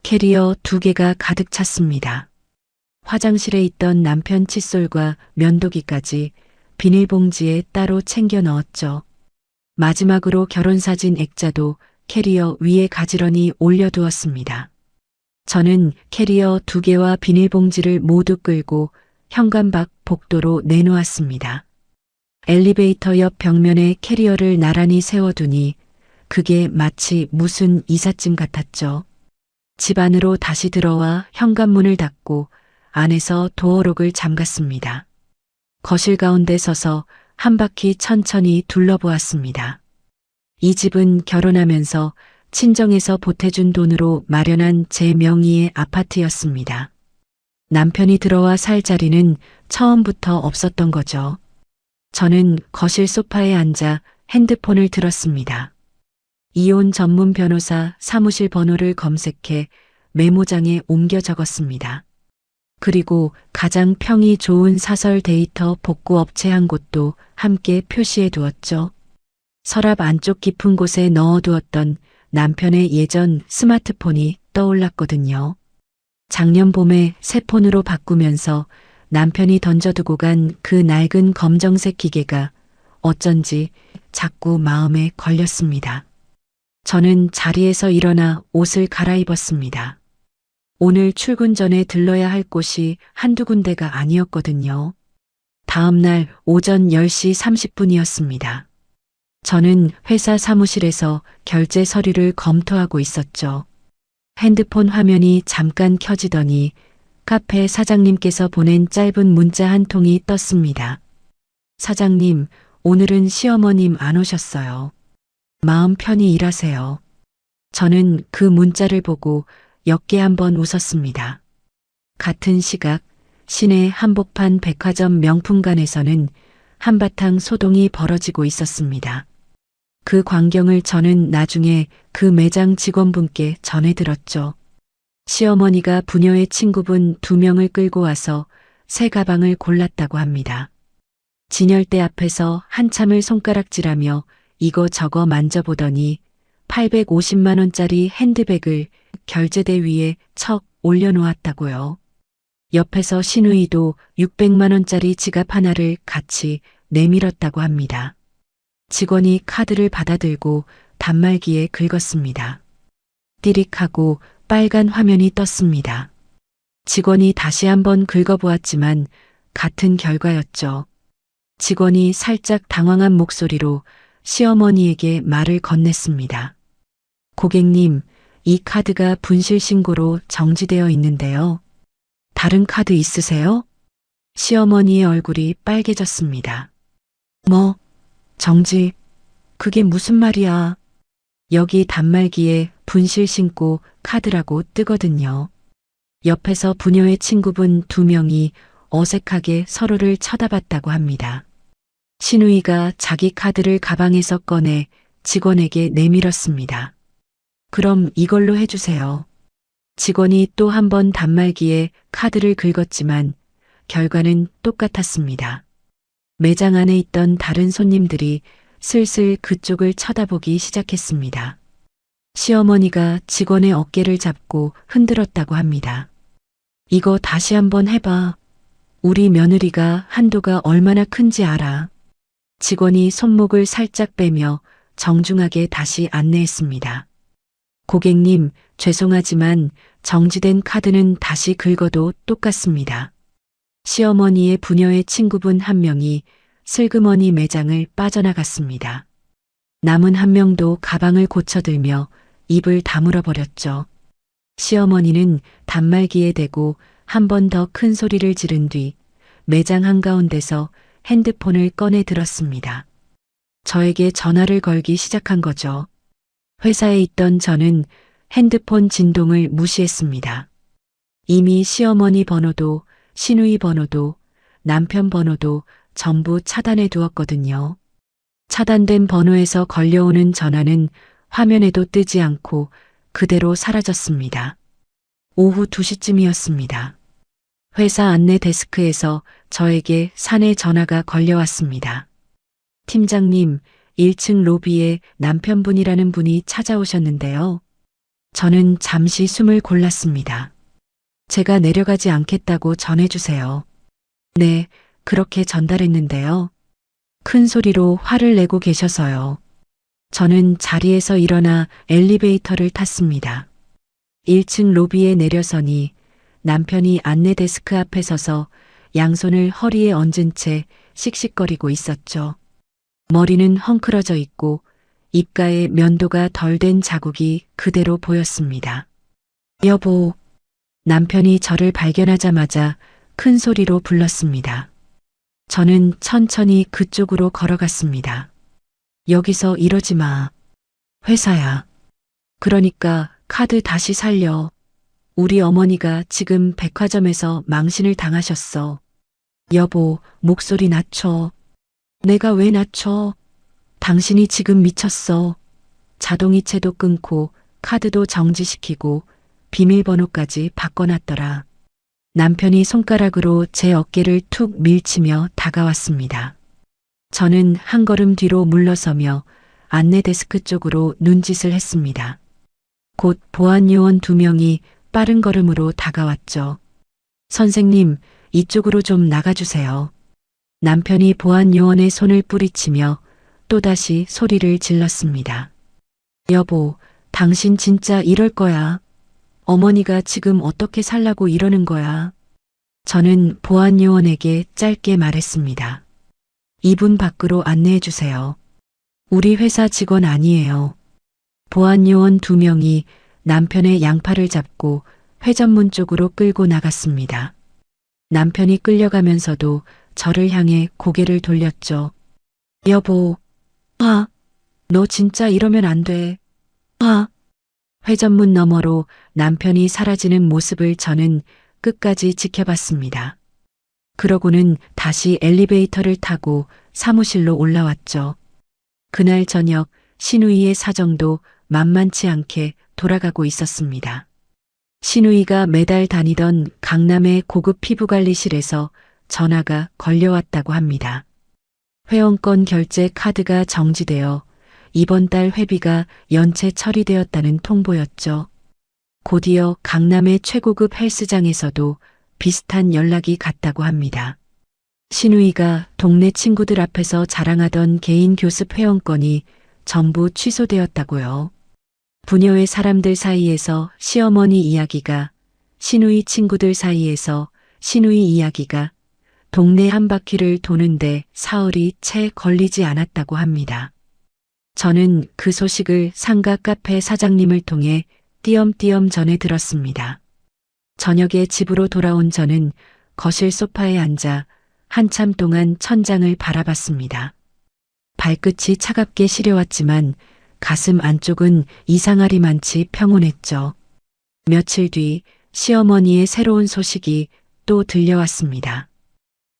캐리어 2개가 가득 찼습니다. 화장실에 있던 남편 칫솔과 면도기까지 비닐봉지에 따로 챙겨 넣었죠. 마지막으로 결혼사진 액자도 캐리어 위에 가지런히 올려두었습니다. 저는 캐리어 2개와 비닐봉지를 모두 끌고 현관 밖 복도로 내놓았습니다. 엘리베이터 옆 벽면에 캐리어를 나란히 세워두니 그게 마치 무슨 이삿짐 같았죠. 집 안으로 다시 들어와 현관문을 닫고 안에서 도어록을 잠갔습니다. 거실 가운데 서서 한 바퀴 천천히 둘러보았습니다. 이 집은 결혼하면서 친정에서 보태준 돈으로 마련한 제 명의의 아파트였습니다. 남편이 들어와 살 자리는 처음부터 없었던 거죠. 저는 거실 소파에 앉아 핸드폰을 들었습니다. 이혼 전문 변호사 사무실 번호를 검색해 메모장에 옮겨 적었습니다. 그리고 가장 평이 좋은 사설 데이터 복구 업체 한 곳도 함께 표시해 두었죠. 서랍 안쪽 깊은 곳에 넣어두었던 남편의 예전 스마트폰이 떠올랐거든요. 작년 봄에 새 폰으로 바꾸면서 남편이 던져두고 간 그 낡은 검정색 기계가 어쩐지 자꾸 마음에 걸렸습니다. 저는 자리에서 일어나 옷을 갈아입었습니다. 오늘 출근 전에 들러야 할 곳이 한두 군데가 아니었거든요. 다음 날 오전 10시 30분이었습니다. 저는 회사 사무실에서 결제 서류를 검토하고 있었죠. 핸드폰 화면이 잠깐 켜지더니 카페 사장님께서 보낸 짧은 문자 한 통이 떴습니다. 사장님, 오늘은 시어머님 안 오셨어요. 마음 편히 일하세요. 저는 그 문자를 보고 옅게 한번 웃었습니다. 같은 시각 시내 한복판 백화점 명품관에서는 한바탕 소동이 벌어지고 있었습니다. 그 광경을 저는 나중에 그 매장 직원분께 전해 들었죠. 시어머니가 부녀의 친구분 2명을 끌고 와서 새 가방을 골랐다고 합니다. 진열대 앞에서 한참을 손가락질하며 이거저거 만져보더니 850만 원짜리 핸드백을 결제대 위에 척 올려놓았다고요. 옆에서 시누이도 600만 원짜리 지갑 하나를 같이 내밀었다고 합니다. 직원이 카드를 받아들고 단말기에 긁었습니다. 띠릭하고 빨간 화면이 떴습니다. 직원이 다시 한번 긁어보았지만 같은 결과였죠. 직원이 살짝 당황한 목소리로 시어머니에게 말을 건넸습니다. 고객님, 이 카드가 분실 신고로 정지되어 있는데요. 다른 카드 있으세요? 시어머니의 얼굴이 빨개졌습니다. 뭐, 정지, 그게 무슨 말이야. 여기 단말기에 분실 신고 카드라고 뜨거든요. 옆에서 부녀의 친구분 2명이 어색하게 서로를 쳐다봤다고 합니다. 신우이가 자기 카드를 가방에서 꺼내 직원에게 내밀었습니다. 그럼 이걸로 해주세요. 직원이 또 한 번 단말기에 카드를 긁었지만 결과는 똑같았습니다. 매장 안에 있던 다른 손님들이 슬슬 그쪽을 쳐다보기 시작했습니다. 시어머니가 직원의 어깨를 잡고 흔들었다고 합니다. 이거 다시 한번 해봐. 우리 며느리가 한도가 얼마나 큰지 알아. 직원이 손목을 살짝 빼며 정중하게 다시 안내했습니다. 고객님, 죄송하지만 정지된 카드는 다시 긁어도 똑같습니다. 시어머니의 부녀의 친구분 한 명이 슬그머니 매장을 빠져나갔습니다. 남은 한 명도 가방을 고쳐들며 입을 다물어 버렸죠. 시어머니는 단말기에 대고 한 번 더 큰 소리를 지른 뒤 매장 한가운데서 핸드폰을 꺼내 들었습니다. 저에게 전화를 걸기 시작한 거죠. 회사에 있던 저는 핸드폰 진동을 무시했습니다. 이미 시어머니 번호도 시누이 번호도 남편 번호도 전부 차단해 두었거든요. 차단된 번호에서 걸려오는 전화는 화면에도 뜨지 않고 그대로 사라졌습니다. 오후 2시쯤이었습니다. 회사 안내 데스크에서 저에게 사내 전화가 걸려왔습니다. 팀장님, 1층 로비에 남편분이라는 분이 찾아오셨는데요. 저는 잠시 숨을 골랐습니다. 제가 내려가지 않겠다고 전해주세요. 네, 그렇게 전달했는데요. 큰 소리로 화를 내고 계셔서요. 저는 자리에서 일어나 엘리베이터를 탔습니다. 1층 로비에 내려서니 남편이 안내 데스크 앞에 서서 양손을 허리에 얹은 채 씩씩거리고 있었죠. 머리는 헝클어져 있고 입가에 면도가 덜 된 자국이 그대로 보였습니다. 여보, 남편이 저를 발견하자마자 큰 소리로 불렀습니다. 저는 천천히 그쪽으로 걸어갔습니다. 여기서 이러지 마. 회사야. 그러니까 카드 다시 살려. 우리 어머니가 지금 백화점에서 망신을 당하셨어. 여보, 목소리 낮춰. 내가 왜 낮춰? 당신이 지금 미쳤어. 자동이체도 끊고 카드도 정지시키고 비밀번호까지 바꿔놨더라. 남편이 손가락으로 제 어깨를 툭 밀치며 다가왔습니다. 저는 한 걸음 뒤로 물러서며 안내 데스크 쪽으로 눈짓을 했습니다. 곧 보안 요원 2명이 빠른 걸음으로 다가왔죠. 선생님, 이쪽으로 좀 나가주세요. 남편이 보안 요원의 손을 뿌리치며 또다시 소리를 질렀습니다. 여보, 당신 진짜 이럴 거야. 어머니가 지금 어떻게 살라고 이러는 거야. 저는 보안 요원에게 짧게 말했습니다. 이분 밖으로 안내해 주세요. 우리 회사 직원 아니에요. 보안 요원 2명이 남편의 양팔을 잡고 회전문 쪽으로 끌고 나갔습니다. 남편이 끌려가면서도 저를 향해 고개를 돌렸죠. 여보, 너 진짜 이러면 안 돼. 회전문 너머로 남편이 사라지는 모습을 저는 끝까지 지켜봤습니다. 그러고는 다시 엘리베이터를 타고 사무실로 올라왔죠. 그날 저녁 시누이의 사정도 만만치 않게 돌아가고 있었습니다. 시누이가 매달 다니던 강남의 고급 피부관리실에서 전화가 걸려왔다고 합니다. 회원권 결제 카드가 정지되어 이번 달 회비가 연체 처리되었다는 통보였죠. 곧이어 강남의 최고급 헬스장에서도 비슷한 연락이 갔다고 합니다. 시누이가 동네 친구들 앞에서 자랑하던 개인 교습 회원권이 전부 취소되었다고요. 부녀의 사람들 사이에서 시어머니 이야기가, 시누이 친구들 사이에서 시누이 이야기가 동네 한 바퀴를 도는데 사흘이 채 걸리지 않았다고 합니다. 저는 그 소식을 상가 카페 사장님을 통해 띄엄띄엄 전해 들었습니다. 저녁에 집으로 돌아온 저는 거실 소파에 앉아 한참 동안 천장을 바라봤습니다. 발끝이 차갑게 시려왔지만 가슴 안쪽은 이상하리만치 평온했죠. 며칠 뒤 시어머니의 새로운 소식이 또 들려왔습니다.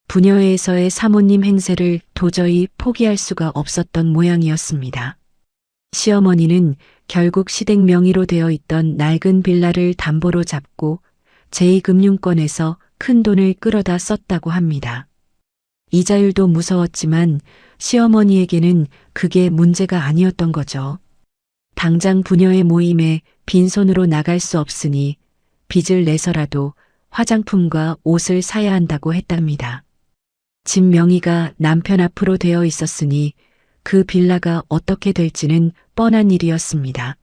부녀회에서의 사모님 행세를 도저히 포기할 수가 없었던 모양이었습니다. 시어머니는 결국 시댁 명의로 되어 있던 낡은 빌라를 담보로 잡고 제2금융권에서 큰 돈을 끌어다 썼다고 합니다. 이자율도 무서웠지만 시어머니에게는 그게 문제가 아니었던 거죠. 당장 부녀의 모임에 빈손으로 나갈 수 없으니 빚을 내서라도 화장품과 옷을 사야 한다고 했답니다. 집 명의가 남편 앞으로 되어 있었으니 그 빌라가 어떻게 될지는 뻔한 일이었습니다.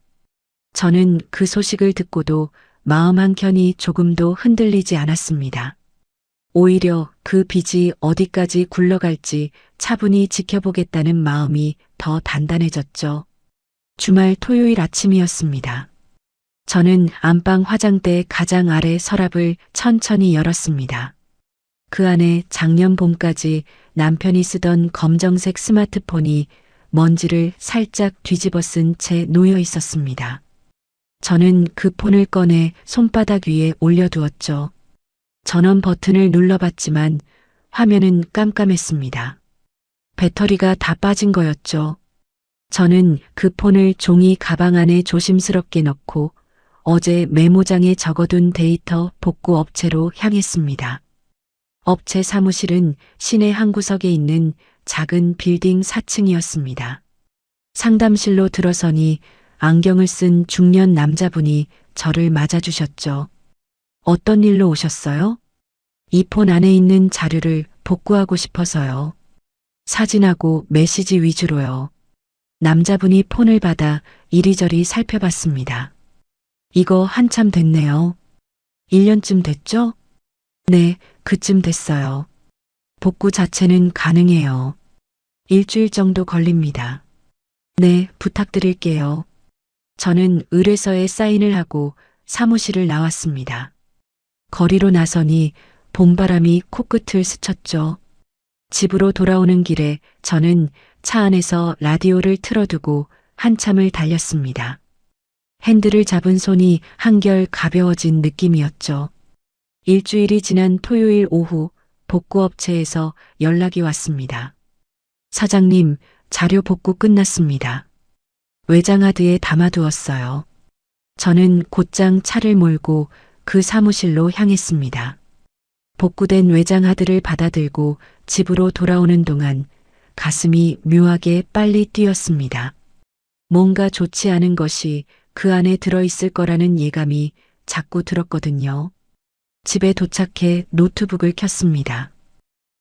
저는 그 소식을 듣고도 마음 한켠이 조금도 흔들리지 않았습니다. 오히려 그 빚이 어디까지 굴러갈지 차분히 지켜보겠다는 마음이 더 단단해졌죠. 주말 토요일 아침이었습니다. 저는 안방 화장대 가장 아래 서랍을 천천히 열었습니다. 그 안에 작년 봄까지 남편이 쓰던 검정색 스마트폰이 먼지를 살짝 뒤집어 쓴 채 놓여 있었습니다. 저는 그 폰을 꺼내 손바닥 위에 올려두었죠. 전원 버튼을 눌러봤지만 화면은 깜깜했습니다. 배터리가 다 빠진 거였죠. 저는 그 폰을 종이 가방 안에 조심스럽게 넣고 어제 메모장에 적어둔 데이터 복구 업체로 향했습니다. 업체 사무실은 시내 한 구석에 있는 작은 빌딩 4층이었습니다. 상담실로 들어서니 안경을 쓴 중년 남자분이 저를 맞아주셨죠. 어떤 일로 오셨어요? 이 폰 안에 있는 자료를 복구하고 싶어서요. 사진하고 메시지 위주로요. 남자분이 폰을 받아 이리저리 살펴봤습니다. 이거 한참 됐네요. 1년쯤 됐죠? 네, 그쯤 됐어요. 복구 자체는 가능해요. 일주일 정도 걸립니다. 네, 부탁드릴게요. 저는 의뢰서에 사인을 하고 사무실을 나왔습니다. 거리로 나서니 봄바람이 코끝을 스쳤죠. 집으로 돌아오는 길에 저는 차 안에서 라디오를 틀어두고 한참을 달렸습니다. 핸들을 잡은 손이 한결 가벼워진 느낌이었죠. 일주일이 지난 토요일 오후 복구업체에서 연락이 왔습니다. 사장님, 자료 복구 끝났습니다. 외장하드에 담아두었어요. 저는 곧장 차를 몰고 그 사무실로 향했습니다. 복구된 외장하드를 받아들고 집으로 돌아오는 동안 가슴이 묘하게 빨리 뛰었습니다. 뭔가 좋지 않은 것이 그 안에 들어있을 거라는 예감이 자꾸 들었거든요. 집에 도착해 노트북을 켰습니다.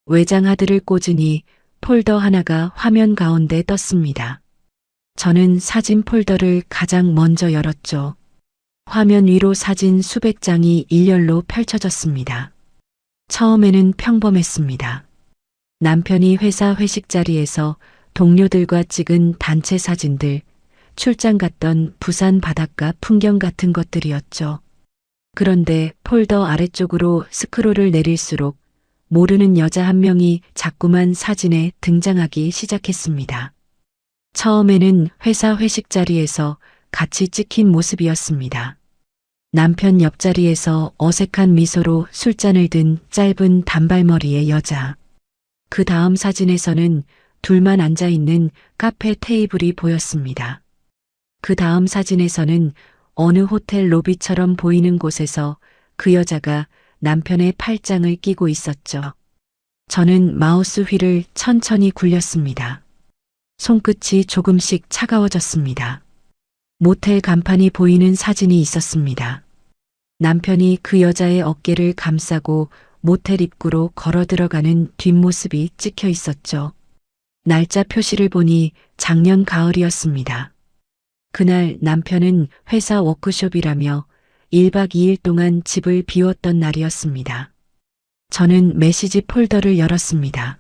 외장하드를 꽂으니 폴더 하나가 화면 가운데 떴습니다. 저는 사진 폴더를 가장 먼저 열었죠. 화면 위로 사진 수백 장이 일렬로 펼쳐졌습니다. 처음에는 평범했습니다. 남편이 회사 회식 자리에서 동료들과 찍은 단체 사진들, 출장 갔던 부산 바닷가 풍경 같은 것들이었죠. 그런데 폴더 아래쪽으로 스크롤을 내릴수록 모르는 여자 한 명이 자꾸만 사진에 등장하기 시작했습니다. 처음에는 회사 회식 자리에서 같이 찍힌 모습이었습니다. 남편 옆자리에서 어색한 미소로 술잔을 든 짧은 단발머리의 여자. 그 다음 사진에서는 둘만 앉아 있는 카페 테이블이 보였습니다. 그 다음 사진에서는 어느 호텔 로비처럼 보이는 곳에서 그 여자가 남편의 팔짱을 끼고 있었죠. 저는 마우스 휠을 천천히 굴렸습니다. 손끝이 조금씩 차가워졌습니다. 모텔 간판이 보이는 사진이 있었습니다. 남편이 그 여자의 어깨를 감싸고 모텔 입구로 걸어 들어가는 뒷모습이 찍혀 있었죠. 날짜 표시를 보니 작년 가을이었습니다. 그날 남편은 회사 워크숍이라며 1박 2일 동안 집을 비웠던 날이었습니다. 저는 메시지 폴더를 열었습니다.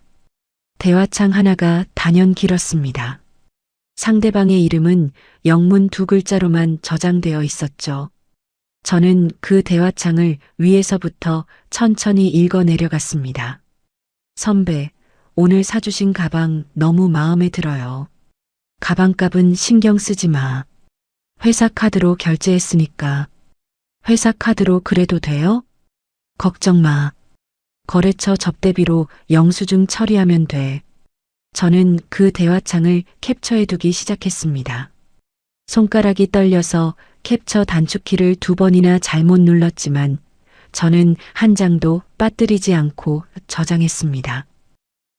대화창 하나가 단연 길었습니다. 상대방의 이름은 영문 2글자로만 저장되어 있었죠. 저는 그 대화창을 위에서부터 천천히 읽어 내려갔습니다. 선배, 오늘 사주신 가방 너무 마음에 들어요. 가방값은 신경 쓰지 마. 회사 카드로 결제했으니까. 회사 카드로 그래도 돼요? 걱정 마. 거래처 접대비로 영수증 처리하면 돼. 저는 그 대화창을 캡처해두기 시작했습니다. 손가락이 떨려서 캡처 단축키를 2번이나 잘못 눌렀지만 저는 한 장도 빠뜨리지 않고 저장했습니다.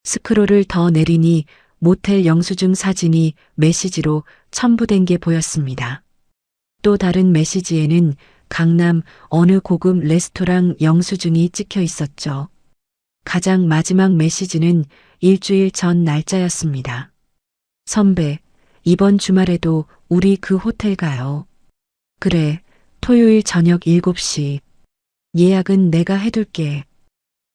스크롤을 더 내리니 모텔 영수증 사진이 메시지로 첨부된 게 보였습니다. 또 다른 메시지에는 강남 어느 고급 레스토랑 영수증이 찍혀 있었죠. 가장 마지막 메시지는 일주일 전 날짜였습니다. 선배, 이번 주말에도 우리 그 호텔 가요. 그래, 토요일 저녁 7시. 예약은 내가 해둘게.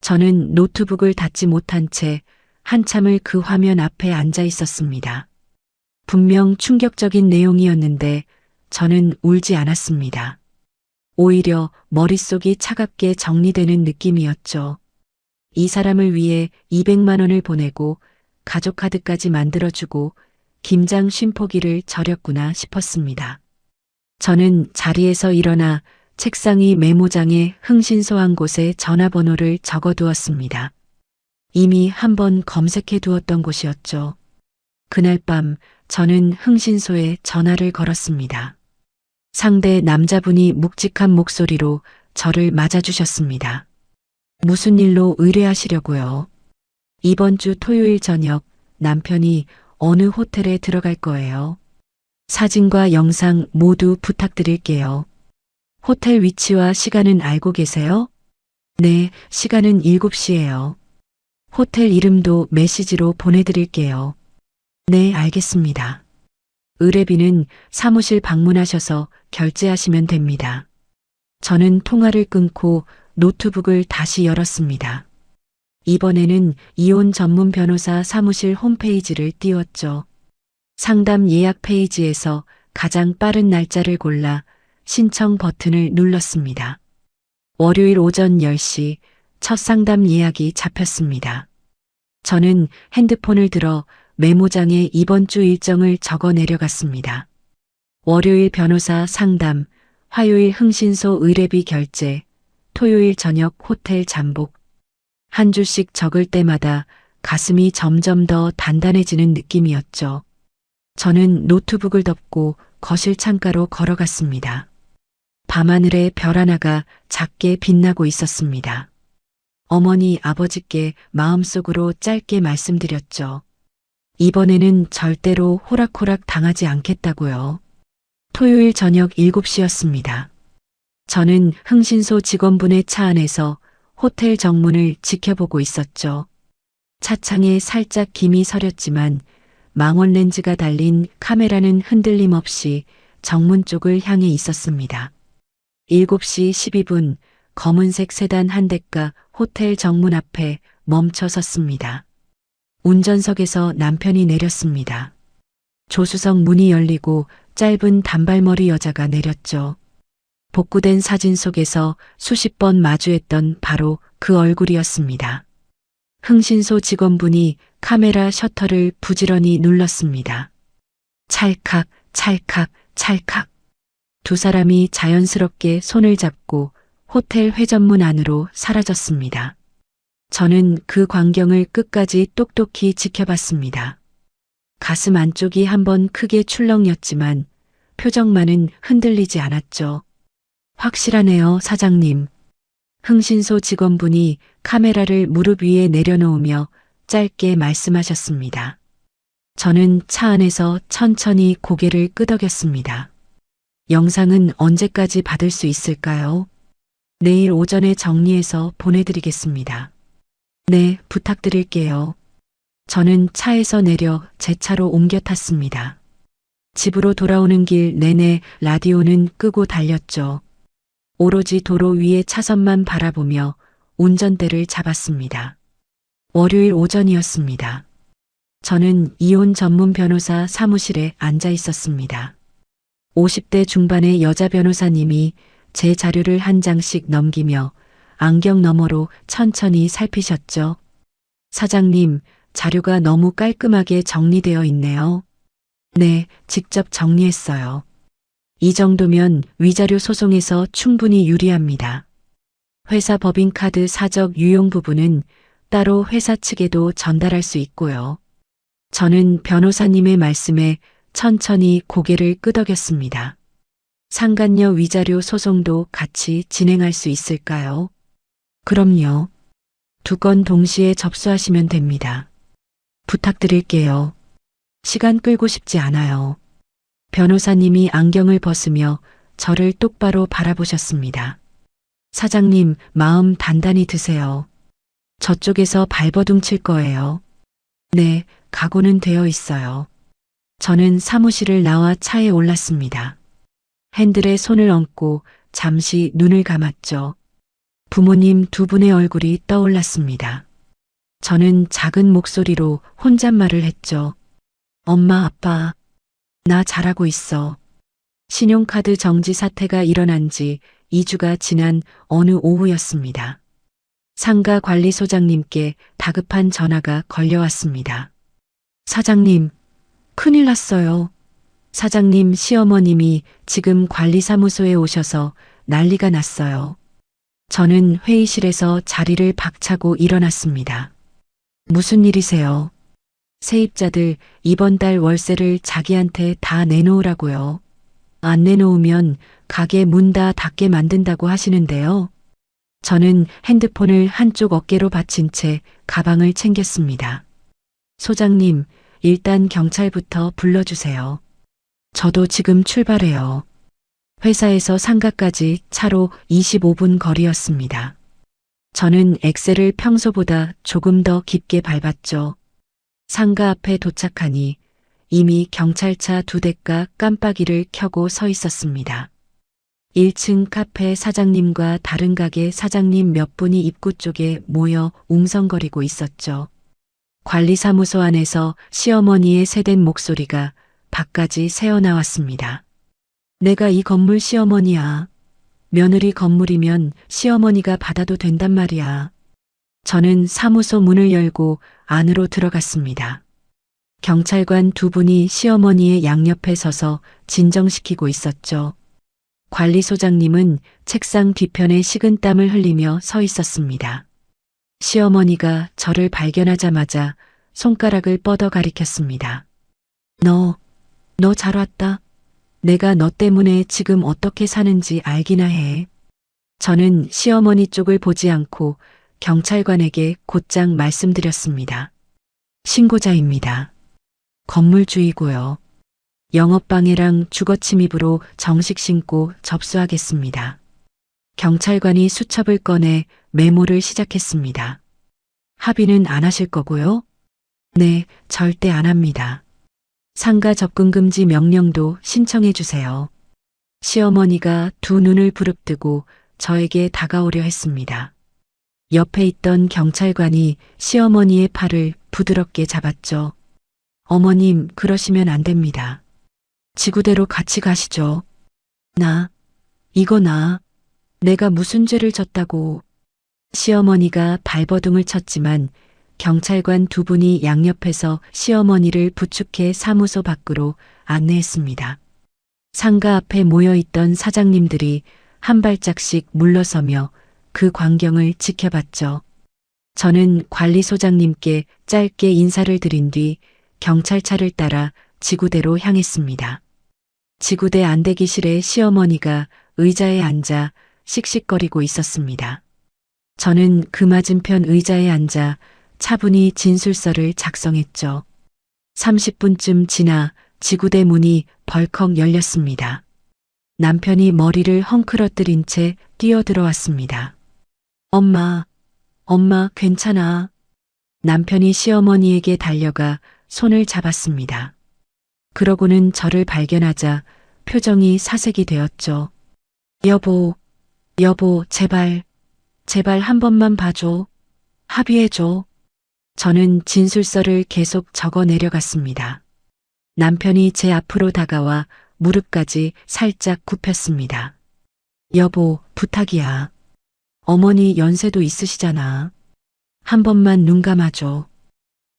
저는 노트북을 닫지 못한 채 한참을 그 화면 앞에 앉아 있었습니다. 분명 충격적인 내용이었는데 저는 울지 않았습니다. 오히려 머릿속이 차갑게 정리되는 느낌이었죠. 이 사람을 위해 200만 원을 보내고 가족 카드까지 만들어주고 김장 쉼포기를 저렸구나 싶었습니다. 저는 자리에서 일어나 책상이 메모장에 흥신소한 곳에 전화번호를 적어두었습니다. 이미 한번 검색해 두었던 곳이었죠. 그날 밤 저는 흥신소에 전화를 걸었습니다. 상대 남자분이 묵직한 목소리로 저를 맞아주셨습니다. 무슨 일로 의뢰하시려고요? 이번 주 토요일 저녁 남편이 어느 호텔에 들어갈 거예요. 사진과 영상 모두 부탁드릴게요. 호텔 위치와 시간은 알고 계세요? 네, 시간은 7시예요. 호텔 이름도 메시지로 보내드릴게요. 네, 알겠습니다. 의뢰비는 사무실 방문하셔서 결제하시면 됩니다. 저는 통화를 끊고 노트북을 다시 열었습니다. 이번에는 이혼 전문 변호사 사무실 홈페이지를 띄웠죠. 상담 예약 페이지에서 가장 빠른 날짜를 골라 신청 버튼을 눌렀습니다. 월요일 오전 10시 첫 상담 예약이 잡혔습니다. 저는 핸드폰을 들어 메모장에 이번 주 일정을 적어 내려갔습니다. 월요일 변호사 상담, 화요일 흥신소 의뢰비 결제, 토요일 저녁 호텔 잠복. 한 줄씩 적을 때마다 가슴이 점점 더 단단해지는 느낌이었죠. 저는 노트북을 덮고 거실 창가로 걸어갔습니다. 밤하늘에 별 하나가 작게 빛나고 있었습니다. 어머니, 아버지께 마음속으로 짧게 말씀드렸죠. 이번에는 절대로 호락호락 당하지 않겠다고요. 토요일 저녁 7시였습니다. 저는 흥신소 직원분의 차 안에서 호텔 정문을 지켜보고 있었죠. 차창에 살짝 김이 서렸지만 망원 렌즈가 달린 카메라는 흔들림 없이 정문 쪽을 향해 있었습니다. 7시 12분 검은색 세단 한 대가 호텔 정문 앞에 멈춰 섰습니다. 운전석에서 남편이 내렸습니다. 조수석 문이 열리고 짧은 단발머리 여자가 내렸죠. 복구된 사진 속에서 수십 번 마주했던 바로 그 얼굴이었습니다. 흥신소 직원분이 카메라 셔터를 부지런히 눌렀습니다. 찰칵, 찰칵, 찰칵. 두 사람이 자연스럽게 손을 잡고 호텔 회전문 안으로 사라졌습니다. 저는 그 광경을 끝까지 똑똑히 지켜봤습니다. 가슴 안쪽이 한번 크게 출렁였지만 표정만은 흔들리지 않았죠. 확실하네요, 사장님. 흥신소 직원분이 카메라를 무릎 위에 내려놓으며 짧게 말씀하셨습니다. 저는 차 안에서 천천히 고개를 끄덕였습니다. 영상은 언제까지 받을 수 있을까요? 내일 오전에 정리해서 보내드리겠습니다. 네, 부탁드릴게요. 저는 차에서 내려 제 차로 옮겨 탔습니다. 집으로 돌아오는 길 내내 라디오는 끄고 달렸죠. 오로지 도로 위의 차선만 바라보며 운전대를 잡았습니다. 월요일 오전이었습니다. 저는 이혼 전문 변호사 사무실에 앉아 있었습니다. 50대 중반의 여자 변호사님이 제 자료를 한 장씩 넘기며 안경 너머로 천천히 살피셨죠. 사장님, 자료가 너무 깔끔하게 정리되어 있네요. 네, 직접 정리했어요. 이 정도면 위자료 소송에서 충분히 유리합니다. 회사 법인카드 사적 유용 부분은 따로 회사 측에도 전달할 수 있고요. 저는 변호사님의 말씀에 천천히 고개를 끄덕였습니다. 상간녀 위자료 소송도 같이 진행할 수 있을까요? 그럼요. 2건 동시에 접수하시면 됩니다. 부탁드릴게요. 시간 끌고 싶지 않아요. 변호사님이 안경을 벗으며 저를 똑바로 바라보셨습니다. 사장님, 마음 단단히 드세요. 저쪽에서 발버둥 칠 거예요. 네, 각오는 되어 있어요. 저는 사무실을 나와 차에 올랐습니다. 핸들에 손을 얹고 잠시 눈을 감았죠. 부모님 2분의 얼굴이 떠올랐습니다. 저는 작은 목소리로 혼잣말을 했죠. 엄마, 아빠, 나 잘하고 있어. 신용카드 정지 사태가 일어난 지 2주가 지난 어느 오후였습니다. 상가 관리소장님께 다급한 전화가 걸려왔습니다. 사장님, 큰일 났어요. 사장님 시어머님이 지금 관리사무소에 오셔서 난리가 났어요. 저는 회의실에서 자리를 박차고 일어났습니다. 무슨 일이세요? 세입자들 이번 달 월세를 자기한테 다 내놓으라고요. 안 내놓으면 가게 문 다 닫게 만든다고 하시는데요. 저는 핸드폰을 한쪽 어깨로 받친 채 가방을 챙겼습니다. 소장님, 일단 경찰부터 불러주세요. 저도 지금 출발해요. 회사에서 상가까지 차로 25분 거리였습니다. 저는 엑셀을 평소보다 조금 더 깊게 밟았죠. 상가 앞에 도착하니 이미 경찰차 2대가 깜빡이를 켜고 서 있었습니다. 1층 카페 사장님과 다른 가게 사장님 몇 분이 입구 쪽에 모여 웅성거리고 있었죠. 관리사무소 안에서 시어머니의 새된 목소리가 밖까지 새어나왔습니다. 내가 이 건물 시어머니야. 며느리 건물이면 시어머니가 받아도 된단 말이야. 저는 사무소 문을 열고 안으로 들어갔습니다. 경찰관 2분이 시어머니의 양옆에 서서 진정시키고 있었죠. 관리소장님은 책상 뒤편에 식은땀을 흘리며 서 있었습니다. 시어머니가 저를 발견하자마자 손가락을 뻗어 가리켰습니다. 너 잘 왔다. 내가 너 때문에 지금 어떻게 사는지 알기나 해. 저는 시어머니 쪽을 보지 않고 경찰관에게 곧장 말씀드렸습니다. 신고자입니다. 건물주이고요. 영업방해랑 주거침입으로 정식 신고 접수하겠습니다. 경찰관이 수첩을 꺼내 메모를 시작했습니다. 합의는 안 하실 거고요? 네, 절대 안 합니다. 상가 접근금지 명령도 신청해 주세요. 시어머니가 2 눈을 부릅뜨고 저에게 다가오려 했습니다. 옆에 있던 경찰관이 시어머니의 팔을 부드럽게 잡았죠. 어머님, 그러시면 안 됩니다. 지구대로 같이 가시죠. 이거 내가 무슨 죄를 졌다고. 시어머니가 발버둥을 쳤지만 경찰관 2분이 양옆에서 시어머니를 부축해 사무소 밖으로 안내했습니다. 상가 앞에 모여있던 사장님들이 한 발짝씩 물러서며 그 광경을 지켜봤죠. 저는 관리소장님께 짧게 인사를 드린 뒤 경찰차를 따라 지구대로 향했습니다. 지구대 안대기실에 시어머니가 의자에 앉아 씩씩거리고 있었습니다. 저는 그 맞은편 의자에 앉아 차분히 진술서를 작성했죠. 30분쯤 지나 지구대 문이 벌컥 열렸습니다. 남편이 머리를 헝클어뜨린 채 뛰어들어왔습니다. 엄마, 괜찮아. 남편이 시어머니에게 달려가 손을 잡았습니다. 그러고는 저를 발견하자 표정이 사색이 되었죠. 여보, 제발 한 번만 봐줘. 합의해줘. 저는 진술서를 계속 적어 내려갔습니다. 남편이 제 앞으로 다가와 무릎까지 살짝 굽혔습니다. 여보, 부탁이야. 어머니 연세도 있으시잖아. 한 번만 눈 감아줘.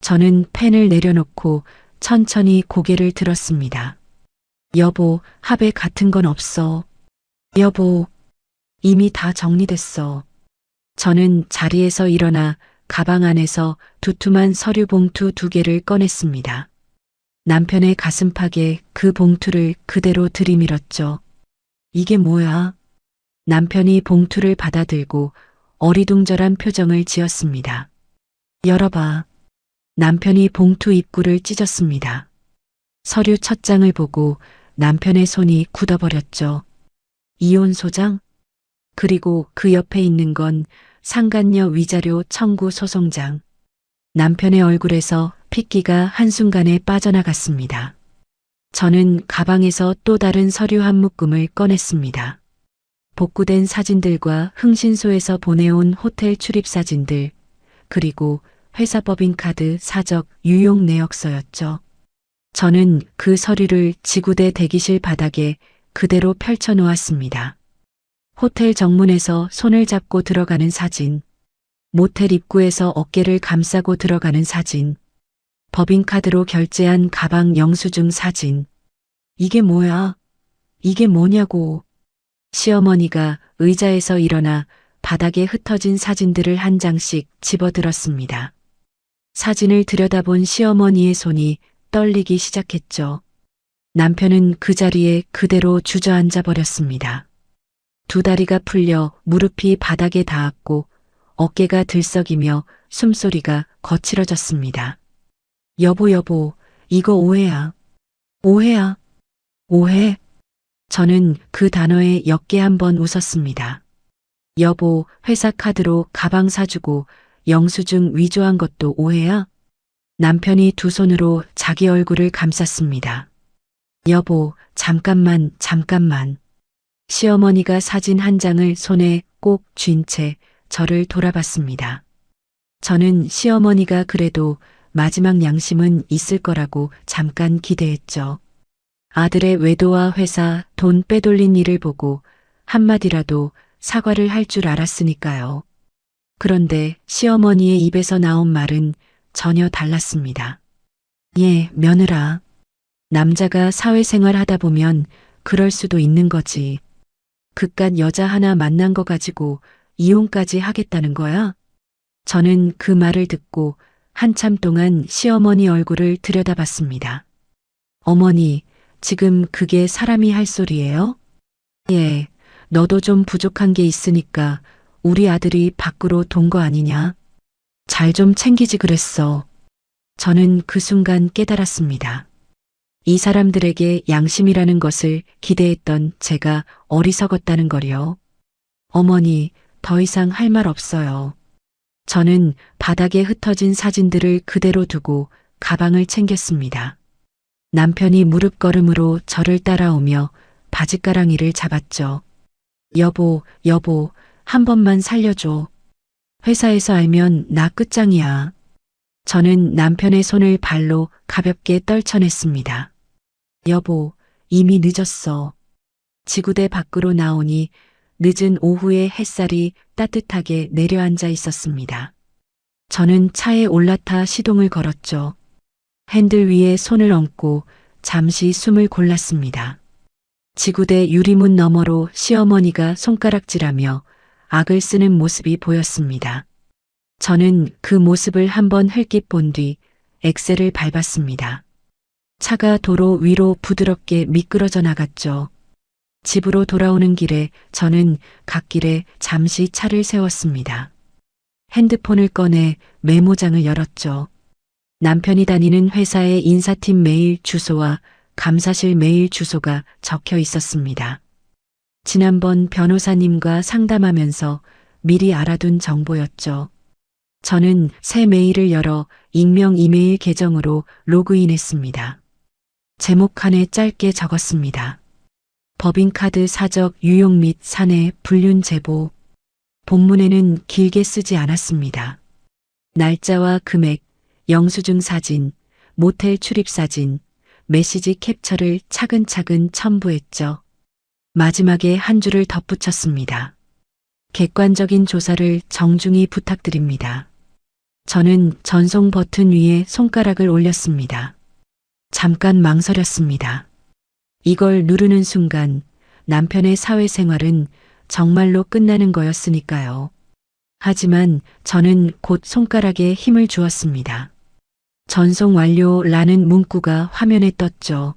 저는 펜을 내려놓고 천천히 고개를 들었습니다. 여보, 합의 같은 건 없어. 여보, 이미 다 정리됐어. 저는 자리에서 일어나 가방 안에서 두툼한 서류 봉투 2개를 꺼냈습니다. 남편의 가슴팍에 그 봉투를 그대로 들이밀었죠. 이게 뭐야? 남편이 봉투를 받아들고 어리둥절한 표정을 지었습니다. 열어봐. 남편이 봉투 입구를 찢었습니다. 서류 첫 장을 보고 남편의 손이 굳어버렸죠. 이혼 소장? 그리고 그 옆에 있는 건 상간녀 위자료 청구 소송장. 남편의 얼굴에서 핏기가 한순간에 빠져나갔습니다. 저는 가방에서 또 다른 서류 한 묶음을 꺼냈습니다. 복구된 사진들과 흥신소에서 보내온 호텔 출입 사진들, 그리고 회사 법인카드 사적 유용 내역서였죠. 저는 그 서류를 지구대 대기실 바닥에 그대로 펼쳐 놓았습니다. 호텔 정문에서 손을 잡고 들어가는 사진, 모텔 입구에서 어깨를 감싸고 들어가는 사진, 법인카드로 결제한 가방 영수증 사진. 이게 뭐야? 이게 뭐냐고. 시어머니가 의자에서 일어나 바닥에 흩어진 사진들을 한 장씩 집어들었습니다. 사진을 들여다본 시어머니의 손이 떨리기 시작했죠. 남편은 그 자리에 그대로 주저앉아 버렸습니다. 2다리가 풀려 무릎이 바닥에 닿았고 어깨가 들썩이며 숨소리가 거칠어졌습니다. 여보, 이거 오해야. 오해야. 오해? 저는 그 단어에 역게 한번 웃었습니다. 여보, 회사 카드로 가방 사주고 영수증 위조한 것도 오해야? 남편이 2 손으로 자기 얼굴을 감쌌습니다. 여보, 잠깐만. 시어머니가 사진 한 장을 손에 꼭 쥔 채 저를 돌아봤습니다. 저는 시어머니가 그래도 마지막 양심은 있을 거라고 잠깐 기대했죠. 아들의 외도와 회사 돈 빼돌린 일을 보고 한마디라도 사과를 할 줄 알았으니까요. 그런데 시어머니의 입에서 나온 말은 전혀 달랐습니다. 예, 며느라. 남자가 사회생활 하다 보면 그럴 수도 있는 거지. 그깟 여자 하나 만난 거 가지고 이혼까지 하겠다는 거야? 저는 그 말을 듣고 한참 동안 시어머니 얼굴을 들여다봤습니다. 어머니, 지금 그게 사람이 할 소리예요? 예, 너도 좀 부족한 게 있으니까 우리 아들이 밖으로 돈 거 아니냐? 잘 좀 챙기지 그랬어. 저는 그 순간 깨달았습니다. 이 사람들에게 양심이라는 것을 기대했던 제가 어리석었다는 거요. 어머니, 더 이상 할 말 없어요. 저는 바닥에 흩어진 사진들을 그대로 두고 가방을 챙겼습니다. 남편이 무릎걸음으로 저를 따라오며 바짓가랑이를 잡았죠. 여보, 한 번만 살려줘. 회사에서 알면 나 끝장이야. 저는 남편의 손을 발로 가볍게 떨쳐냈습니다. 여보, 이미 늦었어. 지구대 밖으로 나오니 늦은 오후의 햇살이 따뜻하게 내려앉아 있었습니다. 저는 차에 올라타 시동을 걸었죠. 핸들 위에 손을 얹고 잠시 숨을 골랐습니다. 지구대 유리문 너머로 시어머니가 손가락질하며 악을 쓰는 모습이 보였습니다. 저는 그 모습을 한번 흘낏 본 뒤 엑셀을 밟았습니다. 차가 도로 위로 부드럽게 미끄러져 나갔죠. 집으로 돌아오는 길에 저는 갓길에 잠시 차를 세웠습니다. 핸드폰을 꺼내 메모장을 열었죠. 남편이 다니는 회사의 인사팀 메일 주소와 감사실 메일 주소가 적혀 있었습니다. 지난번 변호사님과 상담하면서 미리 알아둔 정보였죠. 저는 새 메일을 열어 익명 이메일 계정으로 로그인했습니다. 제목칸에 짧게 적었습니다. 법인카드 사적 유용 및 사내 불륜 제보. 본문에는 길게 쓰지 않았습니다. 날짜와 금액, 영수증 사진, 모텔 출입 사진, 메시지 캡처를 차근차근 첨부했죠. 마지막에 한 줄을 덧붙였습니다. 객관적인 조사를 정중히 부탁드립니다. 저는 전송 버튼 위에 손가락을 올렸습니다. 잠깐 망설였습니다. 이걸 누르는 순간 남편의 사회생활은 정말로 끝나는 거였으니까요. 하지만 저는 곧 손가락에 힘을 주었습니다. 전송 완료라는 문구가 화면에 떴죠.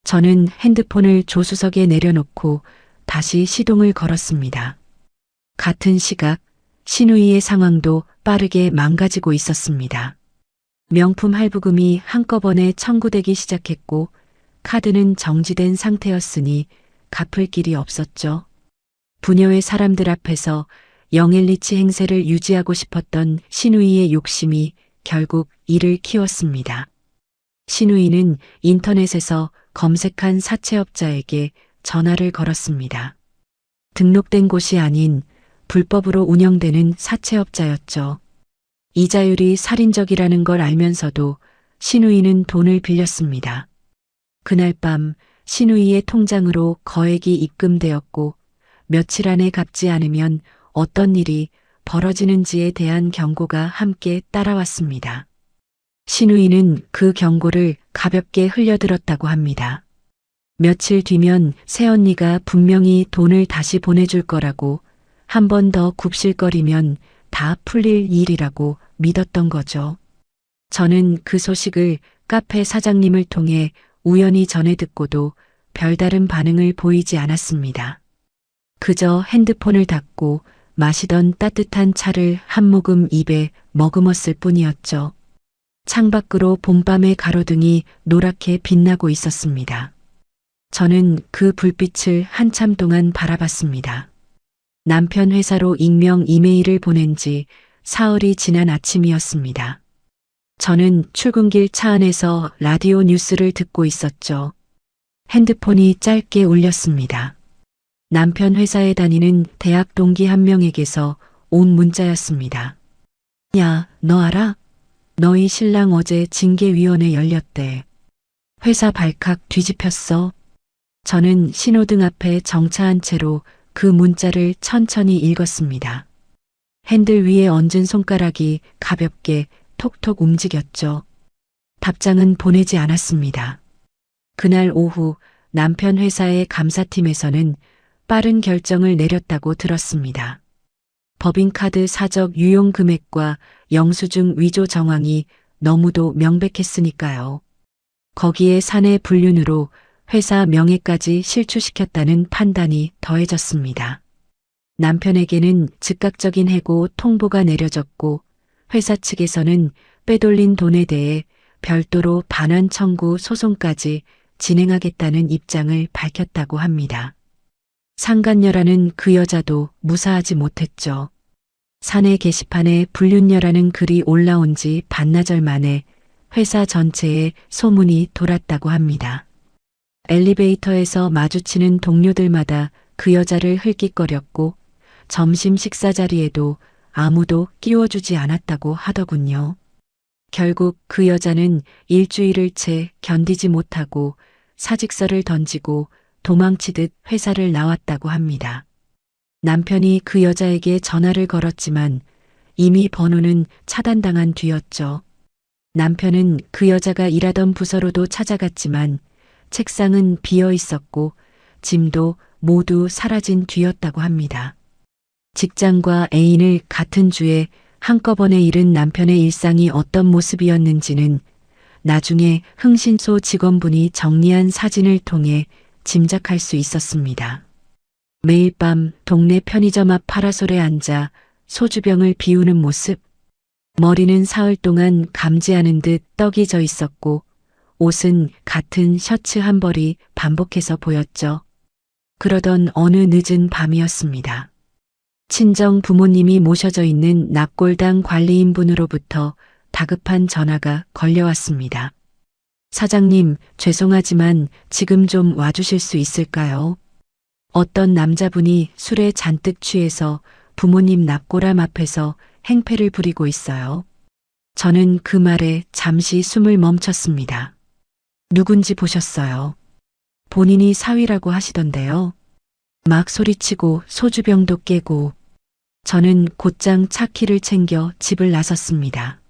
저는 핸드폰을 조수석에 내려놓고 다시 시동을 걸었습니다. 같은 시각, 신우이의 상황도 빠르게 망가지고 있었습니다. 명품 할부금이 한꺼번에 청구되기 시작했고 카드는 정지된 상태였으니 갚을 길이 없었죠. 부녀의 사람들 앞에서 영엘리치 행세를 유지하고 싶었던 신우이의 욕심이 결국 이를 키웠습니다. 신우이는 인터넷에서 검색한 사채업자에게 전화를 걸었습니다. 등록된 곳이 아닌 불법으로 운영되는 사채업자였죠. 이자율이 살인적이라는 걸 알면서도 신우이는 돈을 빌렸습니다. 그날 밤 신우이의 통장으로 거액이 입금되었고 며칠 안에 갚지 않으면 어떤 일이 벌어지는지에 대한 경고가 함께 따라왔습니다. 신우이는 그 경고를 가볍게 흘려들었다고 합니다. 며칠 뒤면 새언니가 분명히 돈을 다시 보내줄 거라고, 한 번 더 굽실거리면 다 풀릴 일이라고 믿었던 거죠. 저는 그 소식을 카페 사장님을 통해 우연히 전해 듣고도 별다른 반응을 보이지 않았습니다. 그저 핸드폰을 닫고 마시던 따뜻한 차를 한 모금 입에 머금었을 뿐이었죠. 창밖으로 봄밤의 가로등이 노랗게 빛나고 있었습니다. 저는 그 불빛을 한참 동안 바라봤습니다. 남편 회사로 익명 이메일을 보낸 지 사흘이 지난 아침이었습니다. 저는 출근길 차 안에서 라디오 뉴스를 듣고 있었죠. 핸드폰이 짧게 울렸습니다. 남편 회사에 다니는 대학 동기 한 명에게서 온 문자였습니다. 야, 너 알아? 너희 신랑 어제 징계위원회 열렸대. 회사 발칵 뒤집혔어. 저는 신호등 앞에 정차한 채로 그 문자를 천천히 읽었습니다. 핸들 위에 얹은 손가락이 가볍게 톡톡 움직였죠. 답장은 보내지 않았습니다. 그날 오후 남편 회사의 감사팀에서는 빠른 결정을 내렸다고 들었습니다. 법인카드 사적 유용 금액과 영수증 위조 정황이 너무도 명백했으니까요. 거기에 사내 불륜으로 회사 명예까지 실추시켰다는 판단이 더해졌습니다. 남편에게는 즉각적인 해고 통보가 내려졌고 회사 측에서는 빼돌린 돈에 대해 별도로 반환 청구 소송까지 진행하겠다는 입장을 밝혔다고 합니다. 상간녀라는 그 여자도 무사하지 못했죠. 사내 게시판에 불륜녀라는 글이 올라온 지 반나절 만에 회사 전체에 소문이 돌았다고 합니다. 엘리베이터에서 마주치는 동료들마다 그 여자를 흘낏거렸고 점심 식사 자리에도 아무도 끼워주지 않았다고 하더군요. 결국 그 여자는 일주일을 채 견디지 못하고 사직서를 던지고 도망치듯 회사를 나왔다고 합니다. 남편이 그 여자에게 전화를 걸었지만 이미 번호는 차단당한 뒤였죠. 남편은 그 여자가 일하던 부서로도 찾아갔지만 책상은 비어 있었고 짐도 모두 사라진 뒤였다고 합니다. 직장과 애인을 같은 주에 한꺼번에 잃은 남편의 일상이 어떤 모습이었는지는 나중에 흥신소 직원분이 정리한 사진을 통해 짐작할 수 있었습니다. 매일 밤 동네 편의점 앞 파라솔에 앉아 소주병을 비우는 모습, 머리는 사흘 동안 감지하는 듯 떡이 져 있었고 옷은 같은 셔츠 한 벌이 반복해서 보였죠. 그러던 어느 늦은 밤이었습니다. 친정 부모님이 모셔져 있는 납골당 관리인분으로부터 다급한 전화가 걸려왔습니다. 사장님, 죄송하지만 지금 좀 와주실 수 있을까요? 어떤 남자분이 술에 잔뜩 취해서 부모님 납골함 앞에서 행패를 부리고 있어요. 저는 그 말에 잠시 숨을 멈췄습니다. 누군지 보셨어요? 본인이 사위라고 하시던데요. 막 소리치고 소주병도 깨고. 저는 곧장 차 키를 챙겨 집을 나섰습니다.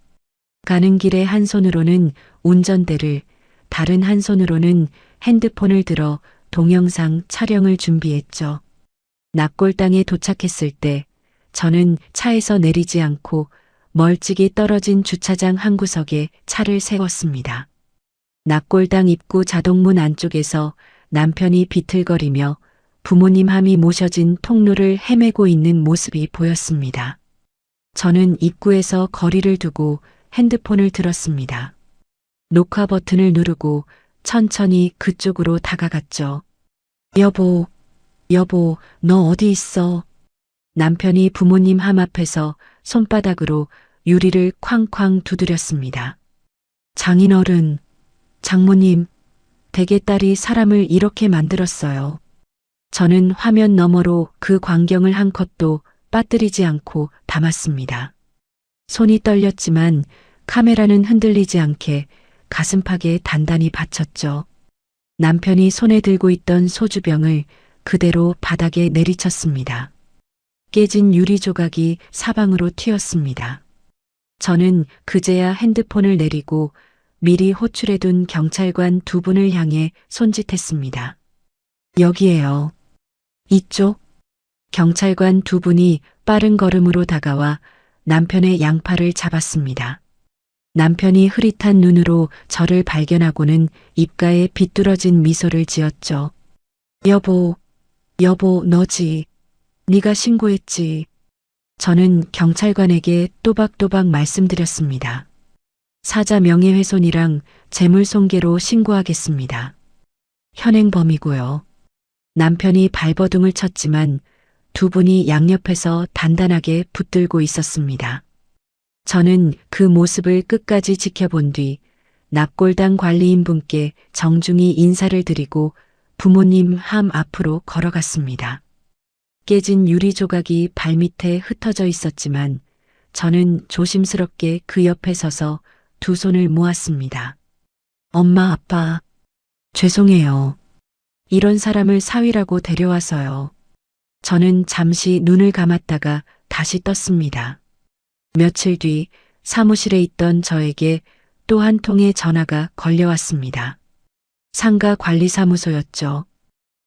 가는 길에 한 손으로는 운전대를, 다른 한 손으로는 핸드폰을 들어 동영상 촬영을 준비했죠. 납골당에 도착했을 때 저는 차에서 내리지 않고 멀찍이 떨어진 주차장 한 구석에 차를 세웠습니다. 납골당 입구 자동문 안쪽에서 남편이 비틀거리며 부모님 함이 모셔진 통로를 헤매고 있는 모습이 보였습니다. 저는 입구에서 거리를 두고 핸드폰을 들었습니다. 녹화 버튼을 누르고 천천히 그쪽으로 다가갔죠. 여보, 너 어디 있어? 남편이 부모님 함 앞에서 손바닥으로 유리를 쾅쾅 두드렸습니다. 장인어른, 장모님, 댁의 딸이 사람을 이렇게 만들었어요. 저는 화면 너머로 그 광경을 한 컷도 빠뜨리지 않고 담았습니다. 손이 떨렸지만 카메라는 흔들리지 않게 가슴팍에 단단히 받쳤죠. 남편이 손에 들고 있던 소주병을 그대로 바닥에 내리쳤습니다. 깨진 유리 조각이 사방으로 튀었습니다. 저는 그제야 핸드폰을 내리고 미리 호출해둔 경찰관 두 분을 향해 손짓했습니다. 여기에요. 이쪽? 경찰관 두 분이 빠른 걸음으로 다가와 남편의 양팔을 잡았습니다. 남편이 흐릿한 눈으로 저를 발견하고는 입가에 비뚤어진 미소를 지었죠. 여보, 너지. 네가 신고했지. 저는 경찰관에게 또박또박 말씀드렸습니다. 사자 명예훼손이랑 재물손괴로 신고하겠습니다. 현행범이고요. 남편이 발버둥을 쳤지만 두 분이 양옆에서 단단하게 붙들고 있었습니다. 저는 그 모습을 끝까지 지켜본 뒤 납골당 관리인분께 정중히 인사를 드리고 부모님 함 앞으로 걸어갔습니다. 깨진 유리 조각이 발밑에 흩어져 있었지만 저는 조심스럽게 그 옆에 서서 두 손을 모았습니다. 엄마, 아빠, 죄송해요. 이런 사람을 사위라고 데려와서요. 저는 잠시 눈을 감았다가 다시 떴습니다. 며칠 뒤 사무실에 있던 저에게 또 한 통의 전화가 걸려왔습니다. 상가 관리사무소였죠.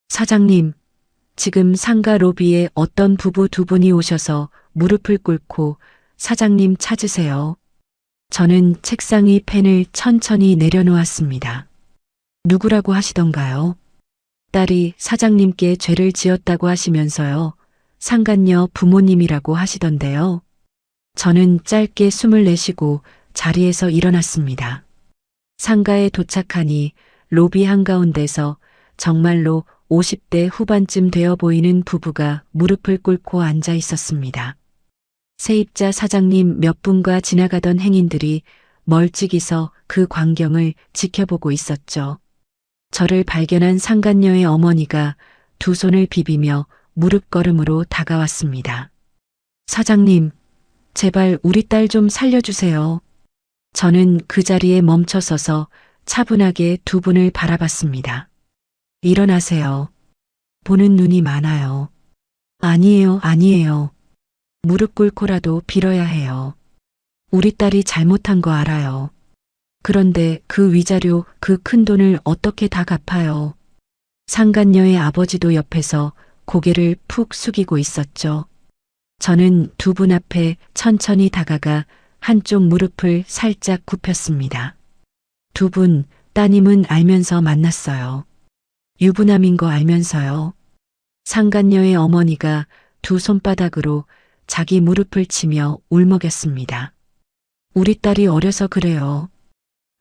사장님, 지금 상가 로비에 어떤 부부 두 분이 오셔서 무릎을 꿇고 사장님 찾으세요. 저는 책상 위 펜을 천천히 내려놓았습니다. 누구라고 하시던가요? 딸이 사장님께 죄를 지었다고 하시면서요. 상간녀 부모님이라고 하시던데요. 저는 짧게 숨을 내쉬고 자리에서 일어났습니다. 상가에 도착하니 로비 한가운데서 정말로 50대 후반쯤 되어 보이는 부부가 무릎을 꿇고 앉아 있었습니다. 세입자 사장님 몇 분과 지나가던 행인들이 멀찍이서 그 광경을 지켜보고 있었죠. 저를 발견한 상간녀의 어머니가 두 손을 비비며 무릎걸음으로 다가왔습니다. 사장님, 제발 우리 딸 좀 살려주세요. 저는 그 자리에 멈춰서서 차분하게 두 분을 바라봤습니다. 일어나세요. 보는 눈이 많아요. 아니에요. 무릎 꿇고라도 빌어야 해요. 우리 딸이 잘못한 거 알아요. 그런데 그 위자료, 그 큰 돈을 어떻게 다 갚아요? 상간녀의 아버지도 옆에서 고개를 푹 숙이고 있었죠. 저는 두 분 앞에 천천히 다가가 한쪽 무릎을 살짝 굽혔습니다. 두 분, 따님은 알면서 만났어요. 유부남인 거 알면서요. 상간녀의 어머니가 두 손바닥으로 자기 무릎을 치며 울먹였습니다. 우리 딸이 어려서 그래요.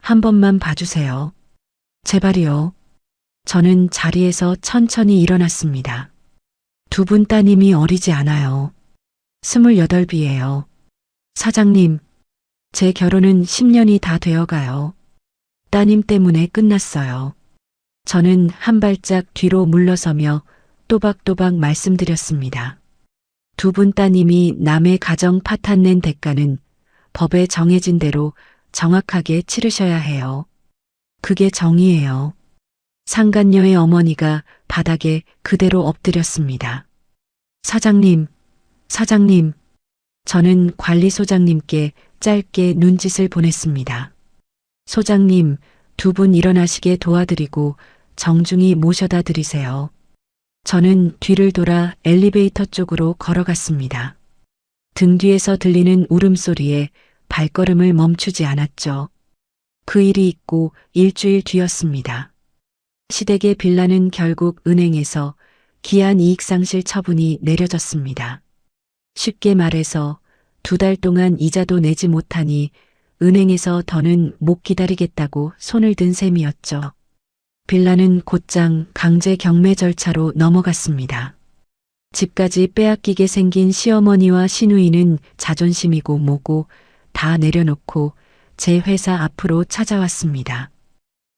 한 번만 봐주세요. 제발이요. 저는 자리에서 천천히 일어났습니다. 두 분 따님이 어리지 않아요. 28이에요. 사장님, 제 결혼은 10년이 다 되어가요. 따님 때문에 끝났어요. 저는 한 발짝 뒤로 물러서며 또박또박 말씀드렸습니다. 두 분 따님이 남의 가정 파탄낸 대가는 법에 정해진 대로 정확하게 치르셔야 해요. 그게 정의예요. 상간녀의 어머니가 바닥에 그대로 엎드렸습니다. 사장님. 저는 관리소장님께 짧게 눈짓을 보냈습니다. 소장님, 두 분 일어나시게 도와드리고 정중히 모셔다 드리세요. 저는 뒤를 돌아 엘리베이터 쪽으로 걸어갔습니다. 등 뒤에서 들리는 울음소리에 발걸음을 멈추지 않았죠. 그 일이 있고 일주일 뒤였습니다. 시댁의 빌라는 결국 은행에서 기한 이익상실 처분이 내려졌습니다. 쉽게 말해서 2달 동안 이자도 내지 못하니 은행에서 더는 못 기다리겠다고 손을 든 셈이었죠. 빌라는 곧장 강제 경매 절차로 넘어갔습니다. 집까지 빼앗기게 생긴 시어머니와 시누이는 자존심이고 뭐고 다 내려놓고 제 회사 앞으로 찾아왔습니다.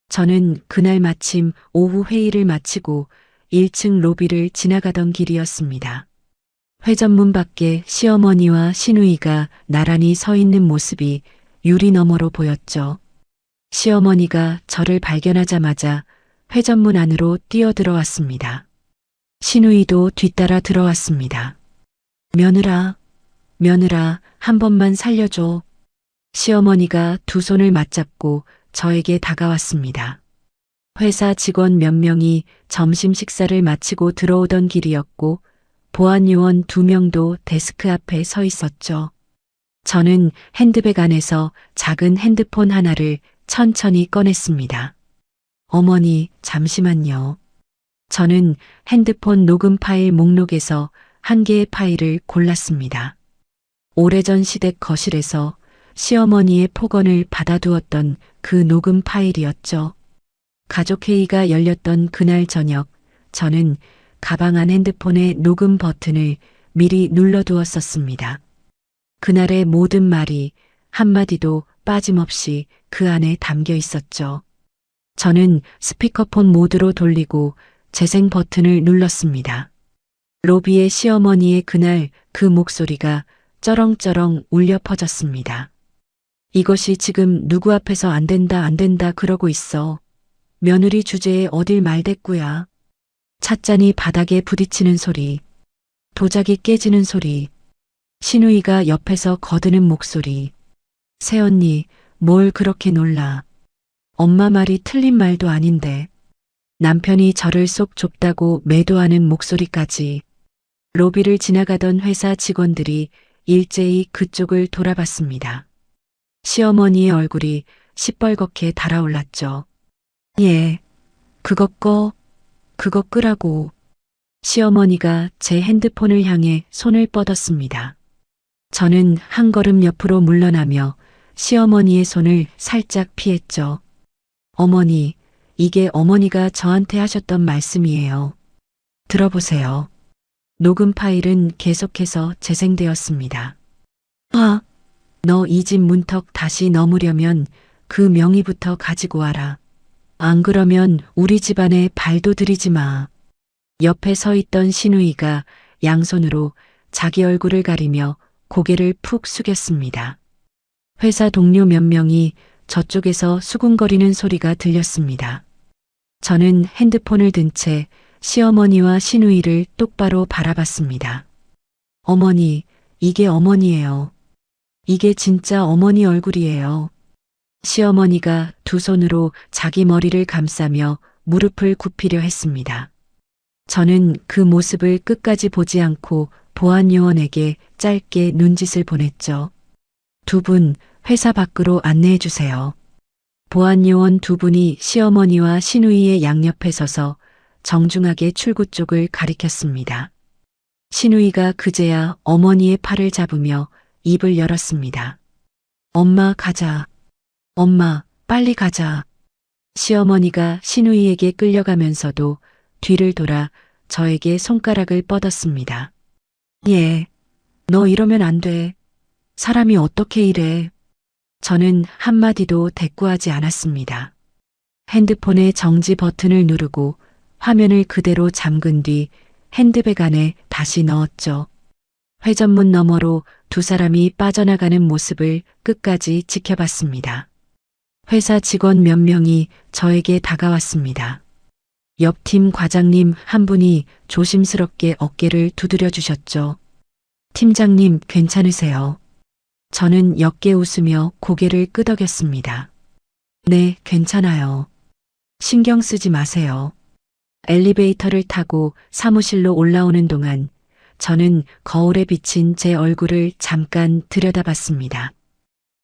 저는 그날 마침 오후 회의를 마치고 1층 로비를 지나가던 길이었습니다. 회전문 밖에 시어머니와 시누이가 나란히 서 있는 모습이 유리 너머로 보였죠. 시어머니가 저를 발견하자마자 회전문 안으로 뛰어들어왔습니다. 시누이도 뒤따라 들어왔습니다. 며느라, 며느라, 한 번만 살려줘. 시어머니가 두 손을 맞잡고 저에게 다가왔습니다. 회사 직원 몇 명이 점심 식사를 마치고 들어오던 길이었고 보안 요원 2명도 데스크 앞에 서 있었죠. 저는 핸드백 안에서 작은 핸드폰 하나를 천천히 꺼냈습니다. 어머니, 잠시만요. 저는 핸드폰 녹음 파일 목록에서 한 개의 파일을 골랐습니다. 오래전 시댁 거실에서 시어머니의 폭언을 받아두었던 그 녹음 파일이었죠. 가족회의가 열렸던 그날 저녁, 저는 가방 안 핸드폰의 녹음 버튼을 미리 눌러두었었습니다. 그날의 모든 말이 한마디도 빠짐없이 그 안에 담겨 있었죠. 저는 스피커폰 모드로 돌리고 재생 버튼을 눌렀습니다. 로비의 시어머니의 그날 그 목소리가 쩌렁쩌렁 울려 퍼졌습니다. 이것이 지금 누구 앞에서 안 된다 그러고 있어. 며느리 주제에 어딜 말대꾸야. 찻잔이 바닥에 부딪히는 소리, 도자기 깨지는 소리, 시누이가 옆에서 거드는 목소리. 새언니, 뭘 그렇게 놀라. 엄마 말이 틀린 말도 아닌데. 남편이 저를 속 좁다고 매도하는 목소리까지. 로비를 지나가던 회사 직원들이 일제히 그쪽을 돌아봤습니다. 시어머니의 얼굴이 시뻘겋게 달아올랐죠. 예, 그거 끄라고. 시어머니가 제 핸드폰을 향해 손을 뻗었습니다. 저는 한 걸음 옆으로 물러나며 시어머니의 손을 살짝 피했죠. 어머니, 이게 어머니가 저한테 하셨던 말씀이에요. 들어보세요. 녹음 파일은 계속해서 재생되었습니다. 너 이 집 문턱 다시 넘으려면 그 명의부터 가지고 와라. 안 그러면 우리 집안에 발도 들이지 마. 옆에 서 있던 시누이가 양손으로 자기 얼굴을 가리며 고개를 푹 숙였습니다. 회사 동료 몇 명이 저쪽에서 수군거리는 소리가 들렸습니다. 저는 핸드폰을 든 채 시어머니와 시누이를 똑바로 바라봤습니다. 어머니, 이게 어머니예요. 이게 진짜 어머니 얼굴이에요. 시어머니가 두 손으로 자기 머리를 감싸며 무릎을 굽히려 했습니다. 저는 그 모습을 끝까지 보지 않고 보안 요원에게 짧게 눈짓을 보냈죠. 2분 회사 밖으로 안내해 주세요. 보안 요원 2분이 시어머니와 시누이의 양옆에 서서 정중하게 출구 쪽을 가리켰습니다. 시누이가 그제야 어머니의 팔을 잡으며 입을 열었습니다. 엄마 가자. 엄마 빨리 가자. 시어머니가 시누이에게 끌려가면서도 뒤를 돌아 저에게 손가락을 뻗었습니다. 예, 너 이러면 안 돼. 사람이 어떻게 이래. 저는 한마디도 대꾸하지 않았습니다. 핸드폰의 정지 버튼을 누르고 화면을 그대로 잠근 뒤 핸드백 안에 다시 넣었죠. 회전문 너머로 두 사람이 빠져나가는 모습을 끝까지 지켜봤습니다. 회사 직원 몇 명이 저에게 다가왔습니다. 옆팀 과장님 한 분이 조심스럽게 어깨를 두드려 주셨죠. 팀장님 괜찮으세요? 저는 옅게 웃으며 고개를 끄덕였습니다. 네, 괜찮아요. 신경 쓰지 마세요. 엘리베이터를 타고 사무실로 올라오는 동안 저는 거울에 비친 제 얼굴을 잠깐 들여다봤습니다.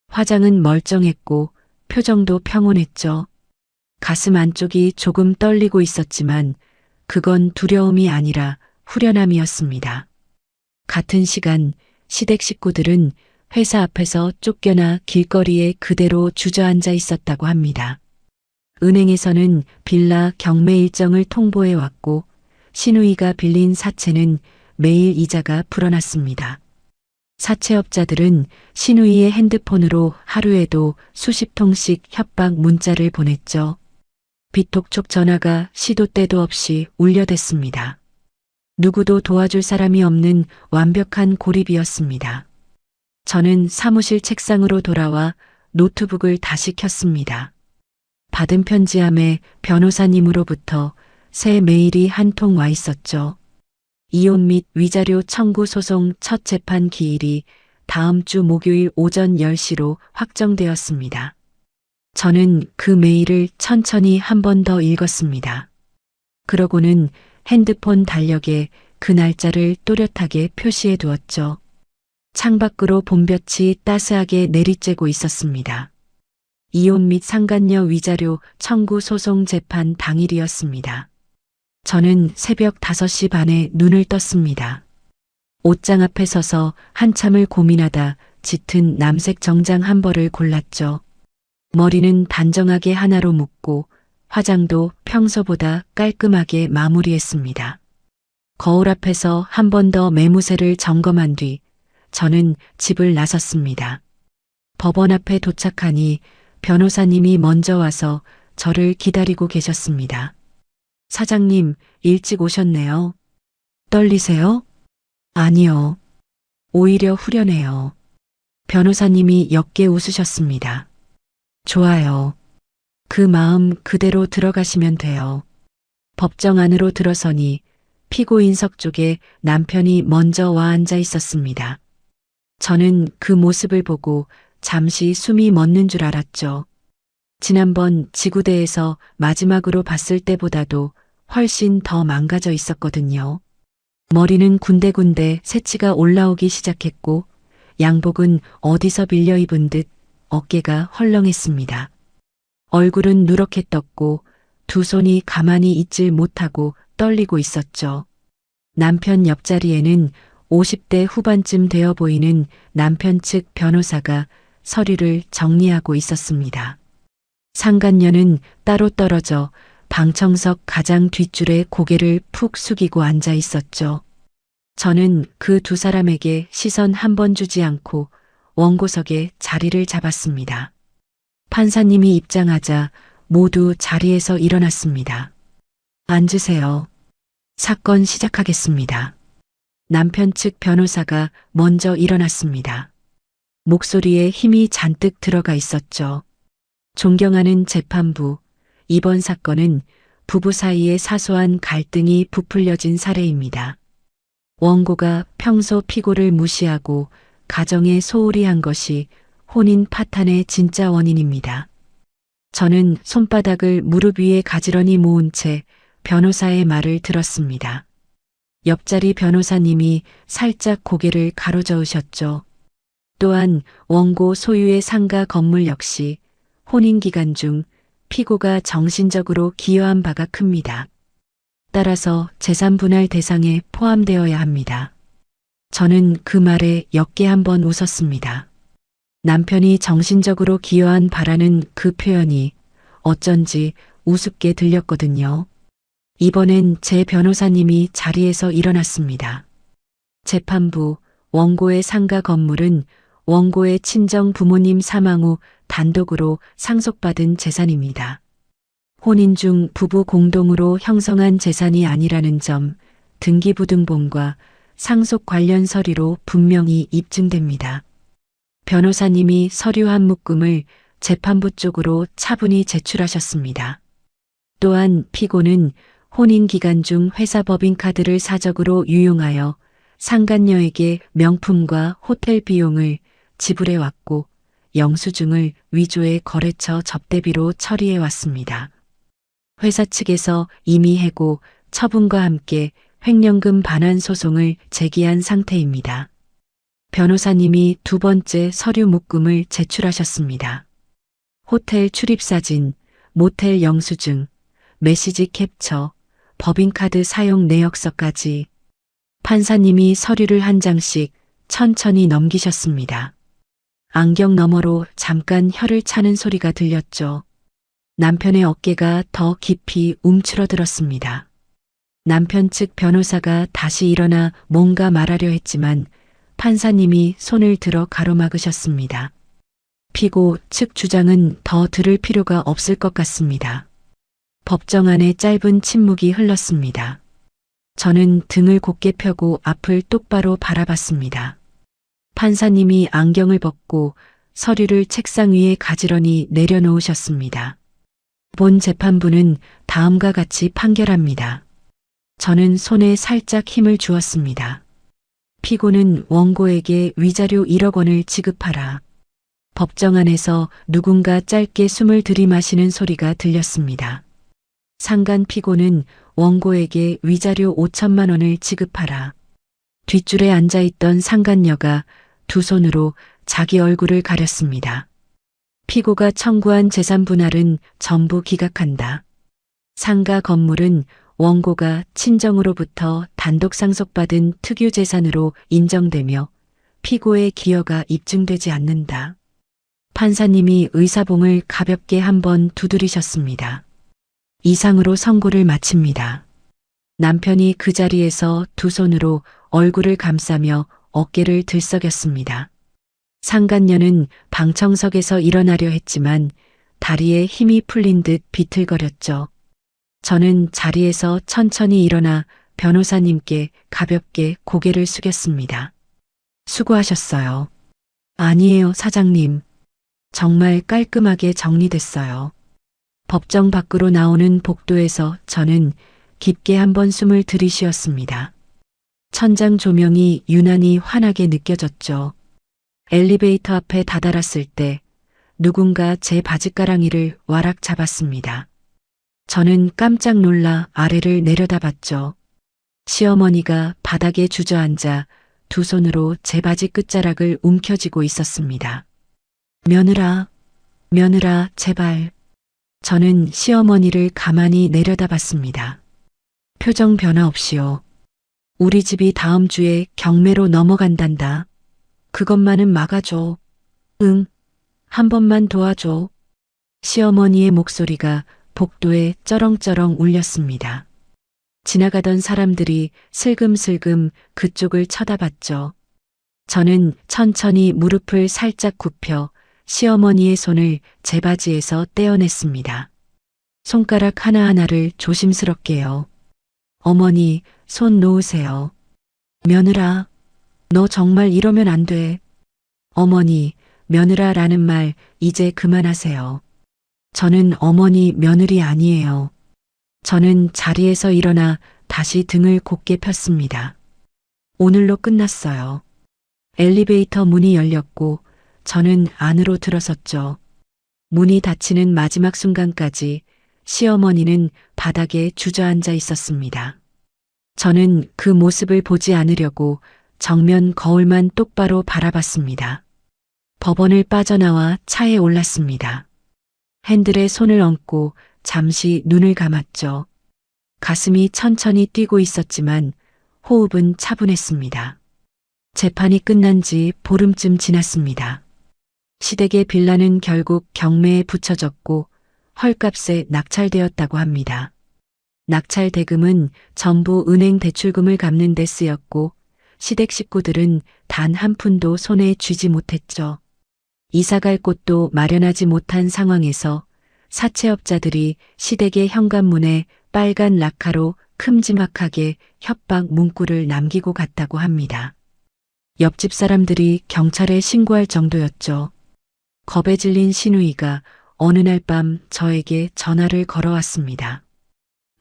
화장은 멀쩡했고 표정도 평온했죠. 가슴 안쪽이 조금 떨리고 있었지만 그건 두려움이 아니라 후련함이었습니다. 같은 시간 시댁 식구들은 회사 앞에서 쫓겨나 길거리에 그대로 주저앉아 있었다고 합니다. 은행에서는 빌라 경매 일정을 통보해 왔고 신우이가 빌린 사채는 매일 이자가 불어났습니다. 사채업자들은 신우이의 핸드폰으로 하루에도 수십 통씩 협박 문자를 보냈죠. 비톡촉 전화가 시도 때도 없이 울려댔습니다. 누구도 도와줄 사람이 없는 완벽한 고립이었습니다. 저는 사무실 책상으로 돌아와 노트북을 다시 켰습니다. 받은 편지함에 변호사님으로부터 새 메일이 한 통 와 있었죠. 이혼 및 위자료 청구 소송 첫 재판 기일이 다음 주 목요일 오전 10시로 확정되었습니다. 저는 그 메일을 천천히 한 번 더 읽었습니다. 그러고는 핸드폰 달력에 그 날짜를 또렷하게 표시해 두었죠. 창밖으로 봄볕이 따스하게 내리쬐고 있었습니다. 이혼 및 상간녀 위자료 청구 소송 재판 당일이었습니다. 저는 새벽 5시 반에 눈을 떴습니다. 옷장 앞에 서서 한참을 고민하다 짙은 남색 정장 한 벌을 골랐죠. 머리는 단정하게 하나로 묶고 화장도 평소보다 깔끔하게 마무리했습니다. 거울 앞에서 한 번 더 매무새를 점검한 뒤 저는 집을 나섰습니다. 법원 앞에 도착하니 변호사님이 먼저 와서 저를 기다리고 계셨습니다. 사장님, 일찍 오셨네요. 떨리세요? 아니요. 오히려 후련해요. 변호사님이 옅게 웃으셨습니다. 좋아요. 그 마음 그대로 들어가시면 돼요. 법정 안으로 들어서니 피고인석 쪽에 남편이 먼저 와 앉아 있었습니다. 저는 그 모습을 보고 잠시 숨이 멎는 줄 알았죠. 지난번 지구대에서 마지막으로 봤을 때보다도 훨씬 더 망가져 있었거든요. 머리는 군데군데 새치가 올라오기 시작했고 양복은 어디서 빌려 입은 듯 어깨가 헐렁했습니다. 얼굴은 누렇게 떴고 두 손이 가만히 있질 못하고 떨리고 있었죠. 남편 옆자리에는 50대 후반쯤 되어 보이는 남편 측 변호사가 서류를 정리하고 있었습니다. 상간녀는 따로 떨어져 방청석 가장 뒷줄에 고개를 푹 숙이고 앉아 있었죠. 저는 그 두 사람에게 시선 한 번 주지 않고 원고석에 자리를 잡았습니다. 판사님이 입장하자 모두 자리에서 일어났습니다. 앉으세요. 사건 시작하겠습니다. 남편 측 변호사가 먼저 일어났습니다. 목소리에 힘이 잔뜩 들어가 있었죠. 존경하는 재판부, 이번 사건은 부부 사이의 사소한 갈등이 부풀려진 사례입니다. 원고가 평소 피고를 무시하고 가정에 소홀히 한 것이 혼인 파탄의 진짜 원인입니다. 저는 손바닥을 무릎 위에 가지런히 모은 채 변호사의 말을 들었습니다. 옆자리 변호사님이 살짝 고개를 가로저으셨죠. 또한 원고 소유의 상가 건물 역시 혼인 기간 중 피고가 정신적으로 기여한 바가 큽니다. 따라서 재산 분할 대상에 포함되어야 합니다. 저는 그 말에 옅게 한번 웃었습니다. 남편이 정신적으로 기여한 바라는 그 표현이 어쩐지 우습게 들렸거든요. 이번엔 제 변호사님이 자리에서 일어났습니다. 재판부, 원고의 상가 건물은 원고의 친정 부모님 사망 후 단독으로 상속받은 재산입니다. 혼인 중 부부 공동으로 형성한 재산이 아니라는 점 등기부등본과 상속 관련 서류로 분명히 입증됩니다. 변호사님이 서류 한 묶음을 재판부 쪽으로 차분히 제출하셨습니다. 또한 피고는 혼인 기간 중 회사 법인카드를 사적으로 유용하여 상간녀에게 명품과 호텔 비용을 지불해 왔고 영수증을 위조의 거래처 접대비로 처리해 왔습니다. 회사 측에서 이미 해고 처분과 함께 횡령금 반환 소송을 제기한 상태입니다. 변호사님이 두 번째 서류 묶음을 제출하셨습니다. 호텔 출입사진, 모텔 영수증, 메시지 캡처, 법인카드 사용 내역서까지 판사님이 서류를 한 장씩 천천히 넘기셨습니다. 안경 너머로 잠깐 혀를 차는 소리가 들렸죠. 남편의 어깨가 더 깊이 움츠러들었습니다. 남편 측 변호사가 다시 일어나 뭔가 말하려 했지만 판사님이 손을 들어 가로막으셨습니다. 피고 측 주장은 더 들을 필요가 없을 것 같습니다. 법정 안에 짧은 침묵이 흘렀습니다. 저는 등을 곧게 펴고 앞을 똑바로 바라봤습니다. 판사님이 안경을 벗고 서류를 책상 위에 가지런히 내려놓으셨습니다. 본 재판부는 다음과 같이 판결합니다. 저는 손에 살짝 힘을 주었습니다. 피고는 원고에게 위자료 1억 원을 지급하라. 법정 안에서 누군가 짧게 숨을 들이마시는 소리가 들렸습니다. 상간 피고는 원고에게 위자료 5천만 원을 지급하라. 뒷줄에 앉아있던 상간녀가 두 손으로 자기 얼굴을 가렸습니다. 피고가 청구한 재산 분할은 전부 기각한다. 상가 건물은 원고가 친정으로부터 단독 상속받은 특유 재산으로 인정되며 피고의 기여가 입증되지 않는다. 판사님이 의사봉을 가볍게 한번 두드리셨습니다. 이상으로 선고를 마칩니다. 남편이 그 자리에서 두 손으로 얼굴을 감싸며 어깨를 들썩였습니다. 상간녀는 방청석에서 일어나려 했지만 다리에 힘이 풀린 듯 비틀거렸죠. 저는 자리에서 천천히 일어나 변호사님께 가볍게 고개를 숙였습니다. 수고하셨어요. 아니에요, 사장님. 정말 깔끔하게 정리됐어요. 법정 밖으로 나오는 복도에서 저는 깊게 한번 숨을 들이쉬었습니다. 천장 조명이 유난히 환하게 느껴졌죠. 엘리베이터 앞에 다다랐을 때 누군가 제 바지가랑이를 와락 잡았습니다. 저는 깜짝 놀라 아래를 내려다봤죠. 시어머니가 바닥에 주저앉아 두 손으로 제 바지 끝자락을 움켜쥐고 있었습니다. 며느라, 며느라, 제발. 저는 시어머니를 가만히 내려다봤습니다. 표정 변화 없이요. 우리 집이 다음 주에 경매로 넘어간단다. 그것만은 막아줘. 응, 한 번만 도와줘. 시어머니의 목소리가 복도에 쩌렁쩌렁 울렸습니다. 지나가던 사람들이 슬금슬금 그쪽을 쳐다봤죠. 저는 천천히 무릎을 살짝 굽혀 시어머니의 손을 제 바지에서 떼어냈습니다. 손가락 하나하나를 조심스럽게요. 어머니, 손 놓으세요. 며느라, 너 정말 이러면 안 돼. 어머니, 며느라라는 말 이제 그만하세요. 저는 어머니 며느리 아니에요. 저는 자리에서 일어나 다시 등을 곧게 폈습니다. 오늘로 끝났어요. 엘리베이터 문이 열렸고 저는 안으로 들어섰죠. 문이 닫히는 마지막 순간까지 시어머니는 바닥에 주저앉아 있었습니다. 저는 그 모습을 보지 않으려고 정면 거울만 똑바로 바라봤습니다. 법원을 빠져나와 차에 올랐습니다. 핸들에 손을 얹고 잠시 눈을 감았죠. 가슴이 천천히 뛰고 있었지만 호흡은 차분했습니다. 재판이 끝난 지 보름쯤 지났습니다. 시댁의 빌라는 결국 경매에 붙여졌고 헐값에 낙찰되었다고 합니다. 낙찰 대금은 전부 은행 대출금을 갚는 데 쓰였고 시댁 식구들은 단 한 푼도 손에 쥐지 못했죠. 이사갈 곳도 마련하지 못한 상황에서 사채업자들이 시댁의 현관문에 빨간 락카로 큼지막하게 협박 문구를 남기고 갔다고 합니다. 옆집 사람들이 경찰에 신고할 정도였죠. 겁에 질린 시누이가 어느 날 밤 저에게 전화를 걸어왔습니다.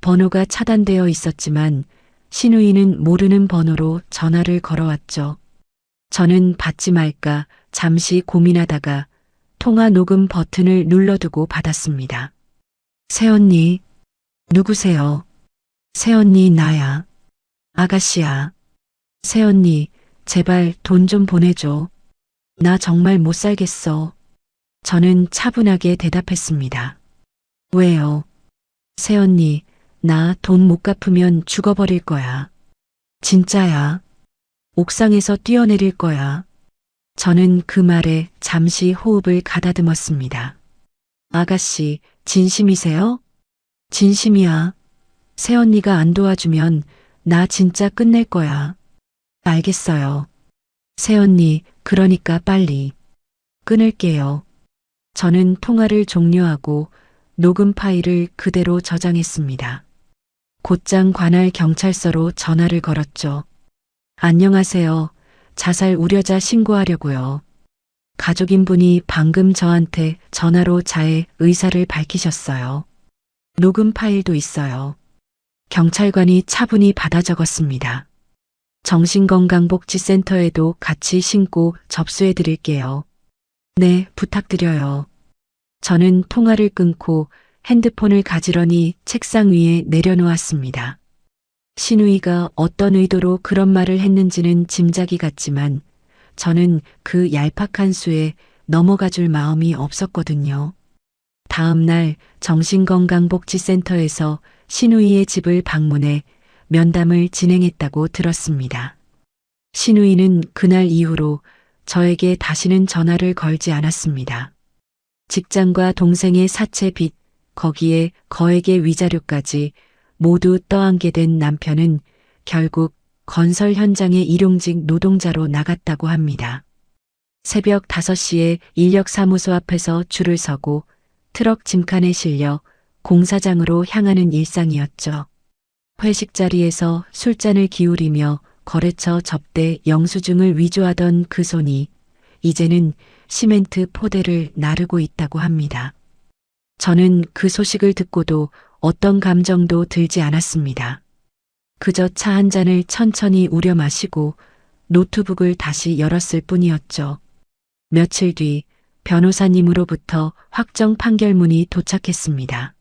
번호가 차단되어 있었지만 시누이는 모르는 번호로 전화를 걸어왔죠. 저는 받지 말까 잠시 고민하다가 통화 녹음 버튼을 눌러두고 받았습니다. 새언니, 누구세요? 새언니 나야. 아가씨야. 새언니, 제발 돈 좀 보내줘. 나 정말 못 살겠어. 저는 차분하게 대답했습니다. 왜요? 새언니, 나 돈 못 갚으면 죽어버릴 거야. 진짜야. 옥상에서 뛰어내릴 거야. 저는 그 말에 잠시 호흡을 가다듬었습니다. 아가씨, 진심이세요? 진심이야. 새언니가 안 도와주면 나 진짜 끝낼 거야. 알겠어요. 새언니, 그러니까 빨리. 끊을게요. 저는 통화를 종료하고 녹음 파일을 그대로 저장했습니다. 곧장 관할 경찰서로 전화를 걸었죠. 안녕하세요. 자살 우려자 신고하려고요. 가족인 분이 방금 저한테 전화로 자해 의사를 밝히셨어요. 녹음 파일도 있어요. 경찰관이 차분히 받아 적었습니다. 정신건강복지센터에도 같이 신고 접수해 드릴게요. 네, 부탁드려요. 저는 통화를 끊고 핸드폰을 가지런히 책상 위에 내려놓았습니다. 신우이가 어떤 의도로 그런 말을 했는지는 짐작이 갔지만 저는 그 얄팍한 수에 넘어가 줄 마음이 없었거든요. 다음 날 정신건강복지센터에서 신우이의 집을 방문해 면담을 진행했다고 들었습니다. 신우이는 그날 이후로 저에게 다시는 전화를 걸지 않았습니다. 직장과 동생의 사채 빚, 거기에 거액의 위자료까지 모두 떠안게 된 남편은 결국 건설 현장의 일용직 노동자로 나갔다고 합니다. 새벽 5시에 인력사무소 앞에서 줄을 서고 트럭 짐칸에 실려 공사장으로 향하는 일상이었죠. 회식 자리에서 술잔을 기울이며 거래처 접대 영수증을 위조하던 그 손이 이제는 시멘트 포대를 나르고 있다고 합니다. 저는 그 소식을 듣고도 어떤 감정도 들지 않았습니다. 그저 차 한 잔을 천천히 우려 마시고 노트북을 다시 열었을 뿐이었죠. 며칠 뒤 변호사님으로부터 확정 판결문이 도착했습니다.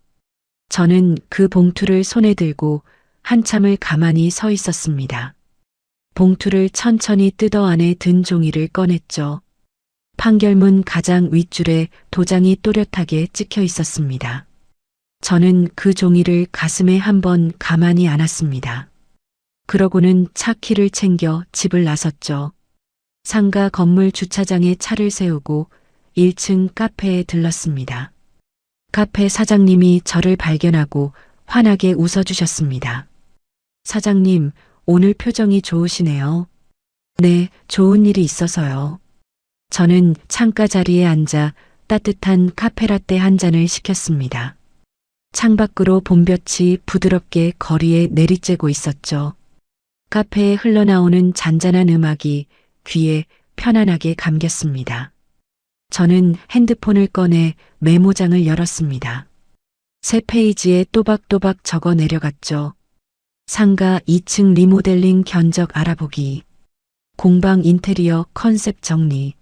저는 그 봉투를 손에 들고 한참을 가만히 서 있었습니다. 봉투를 천천히 뜯어 안에 든 종이를 꺼냈죠. 판결문 가장 윗줄에 도장이 또렷하게 찍혀 있었습니다. 저는 그 종이를 가슴에 한번 가만히 안았습니다. 그러고는 차 키를 챙겨 집을 나섰죠. 상가 건물 주차장에 차를 세우고 1층 카페에 들렀습니다. 카페 사장님이 저를 발견하고 환하게 웃어주셨습니다. 사장님, 오늘 표정이 좋으시네요. 네, 좋은 일이 있어서요. 저는 창가 자리에 앉아 따뜻한 카페라떼 한 잔을 시켰습니다. 창밖으로 봄볕이 부드럽게 거리에 내리쬐고 있었죠. 카페에 흘러나오는 잔잔한 음악이 귀에 편안하게 감겼습니다. 저는 핸드폰을 꺼내 메모장을 열었습니다. 새 페이지에 또박또박 적어 내려갔죠. 상가 2층 리모델링 견적 알아보기, 공방 인테리어 컨셉 정리,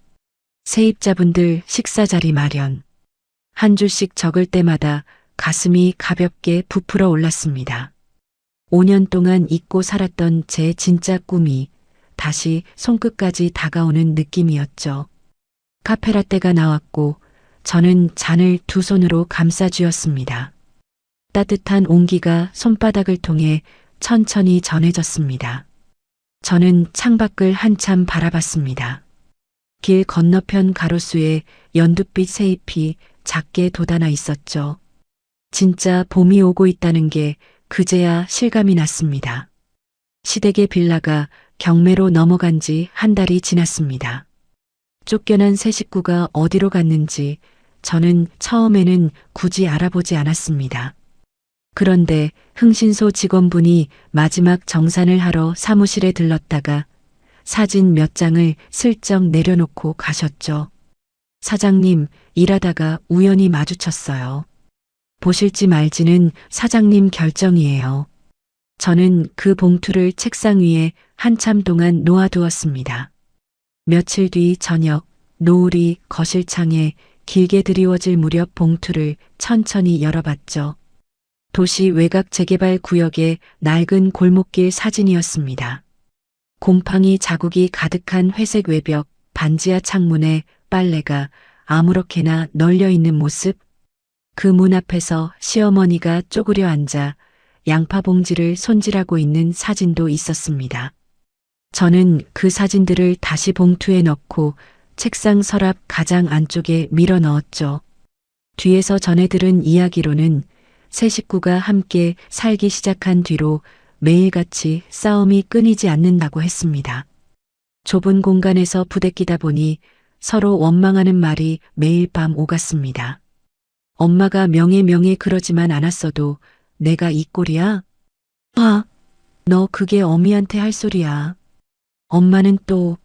세입자분들 식사 자리 마련. 한 줄씩 적을 때마다 가슴이 가볍게 부풀어 올랐습니다. 5년 동안 잊고 살았던 제 진짜 꿈이 다시 손끝까지 다가오는 느낌이었죠. 카페라떼가 나왔고 저는 잔을 두 손으로 감싸 쥐었습니다. 따뜻한 온기가 손바닥을 통해 천천히 전해졌습니다. 저는 창밖을 한참 바라봤습니다. 길 건너편 가로수에 연두빛 새잎이 작게 돋아나 있었죠. 진짜 봄이 오고 있다는 게 그제야 실감이 났습니다. 시댁의 빌라가 경매로 넘어간 지 한 달이 지났습니다. 쫓겨난 새 식구가 어디로 갔는지 저는 처음에는 굳이 알아보지 않았습니다. 그런데 흥신소 직원분이 마지막 정산을 하러 사무실에 들렀다가 사진 몇 장을 슬쩍 내려놓고 가셨죠. 사장님, 일하다가 우연히 마주쳤어요. 보실지 말지는 사장님 결정이에요. 저는 그 봉투를 책상 위에 한참 동안 놓아두었습니다. 며칠 뒤 저녁, 노을이 거실창에 길게 드리워질 무렵 봉투를 천천히 열어봤죠. 도시 외곽 재개발 구역의 낡은 골목길 사진이었습니다. 곰팡이 자국이 가득한 회색 외벽, 반지하 창문에 빨래가 아무렇게나 널려 있는 모습. 그 문 앞에서 시어머니가 쪼그려 앉아 양파 봉지를 손질하고 있는 사진도 있었습니다. 저는 그 사진들을 다시 봉투에 넣고 책상 서랍 가장 안쪽에 밀어 넣었죠. 뒤에서 전해 들은 이야기로는 세 식구가 함께 살기 시작한 뒤로 매일같이 싸움이 끊이지 않는다고 했습니다. 좁은 공간에서 부대끼다 보니 서로 원망하는 말이 매일 밤 오갔습니다. 엄마가 명예 그러지만 않았어도 내가 이 꼴이야? 아, 너 그게 어미한테 할 소리야. 엄마는 또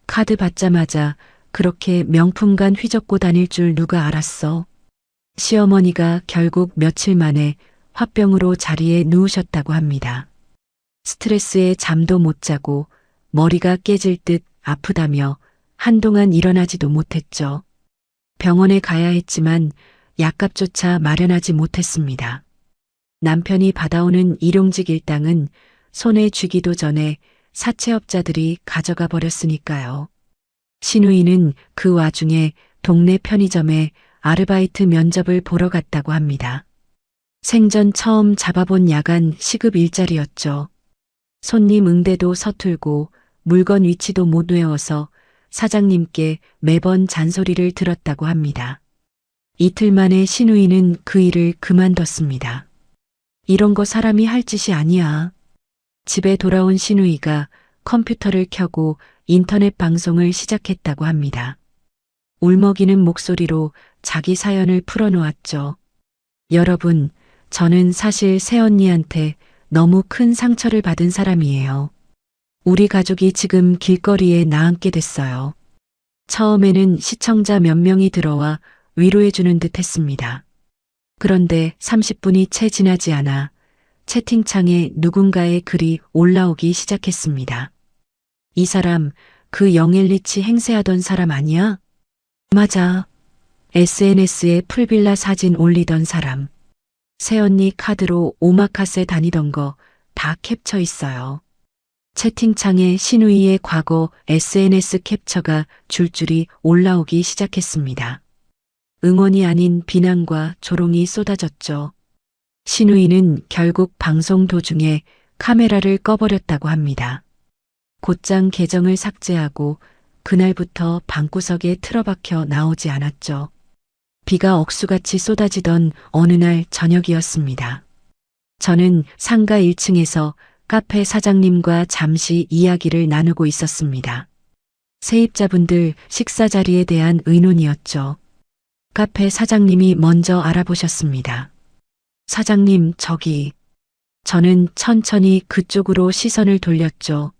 카드 받자마자 그렇게 명품관 휘젓고 다닐 줄 누가 알았어. 시어머니가 결국 며칠 만에 화병으로 자리에 누우셨다고 합니다. 스트레스에 잠도 못 자고 머리가 깨질 듯 아프다며 한동안 일어나지도 못했죠. 병원에 가야 했지만 약값조차 마련하지 못했습니다. 남편이 받아오는 일용직 일당은 손에 쥐기도 전에 사채업자들이 가져가 버렸으니까요. 시누이는 그 와중에 동네 편의점에 아르바이트 면접을 보러 갔다고 합니다. 생전 처음 잡아본 야간 시급 일자리였죠. 손님 응대도 서툴고 물건 위치도 못 외워서 사장님께 매번 잔소리를 들었다고 합니다. 이틀 만에 시누이는 그 일을 그만뒀습니다. 이런 거 사람이 할 짓이 아니야. 집에 돌아온 시누이가 컴퓨터를 켜고 인터넷 방송을 시작했다고 합니다. 울먹이는 목소리로 자기 사연을 풀어놓았죠. 여러분, 저는 사실 새언니한테 너무 큰 상처를 받은 사람이에요. 우리 가족이 지금 길거리에 나앉게 됐어요. 처음에는 시청자 몇 명이 들어와 위로해주는 듯 했습니다. 그런데 30분이 채 지나지 않아 채팅창에 누군가의 글이 올라오기 시작했습니다. 이 사람 그 영엘리치 행세하던 사람 아니야? 맞아. SNS에 풀빌라 사진 올리던 사람. 새언니 카드로 오마카세 다니던 거 다 캡처 있어요. 채팅창에 시누이의 과거 SNS 캡처가 줄줄이 올라오기 시작했습니다. 응원이 아닌 비난과 조롱이 쏟아졌죠. 시누이는 결국 방송 도중에 카메라를 꺼버렸다고 합니다. 곧장 계정을 삭제하고 그날부터 방구석에 틀어박혀 나오지 않았죠. 비가 억수같이 쏟아지던 어느 날 저녁이었습니다. 저는 상가 1층에서 카페 사장님과 잠시 이야기를 나누고 있었습니다. 세입자분들 식사 자리에 대한 의논이었죠. 카페 사장님이 먼저 알아보셨습니다. 사장님, 저기. 저는 천천히 그쪽으로 시선을 돌렸죠.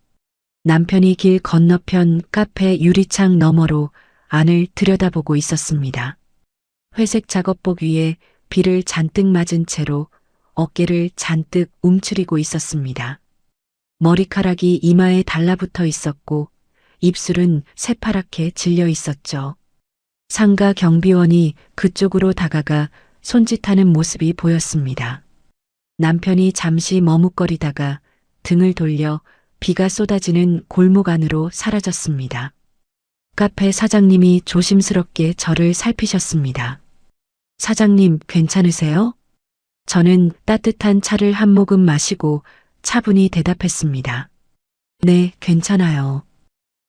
남편이 길 건너편 카페 유리창 너머로 안을 들여다보고 있었습니다. 회색 작업복 위에 비를 잔뜩 맞은 채로 어깨를 잔뜩 움츠리고 있었습니다. 머리카락이 이마에 달라붙어 있었고 입술은 새파랗게 질려 있었죠. 상가 경비원이 그쪽으로 다가가 손짓하는 모습이 보였습니다. 남편이 잠시 머뭇거리다가 등을 돌려 비가 쏟아지는 골목 안으로 사라졌습니다. 카페 사장님이 조심스럽게 저를 살피셨습니다. 사장님, 괜찮으세요? 저는 따뜻한 차를 한 모금 마시고 차분히 대답했습니다. 네, 괜찮아요.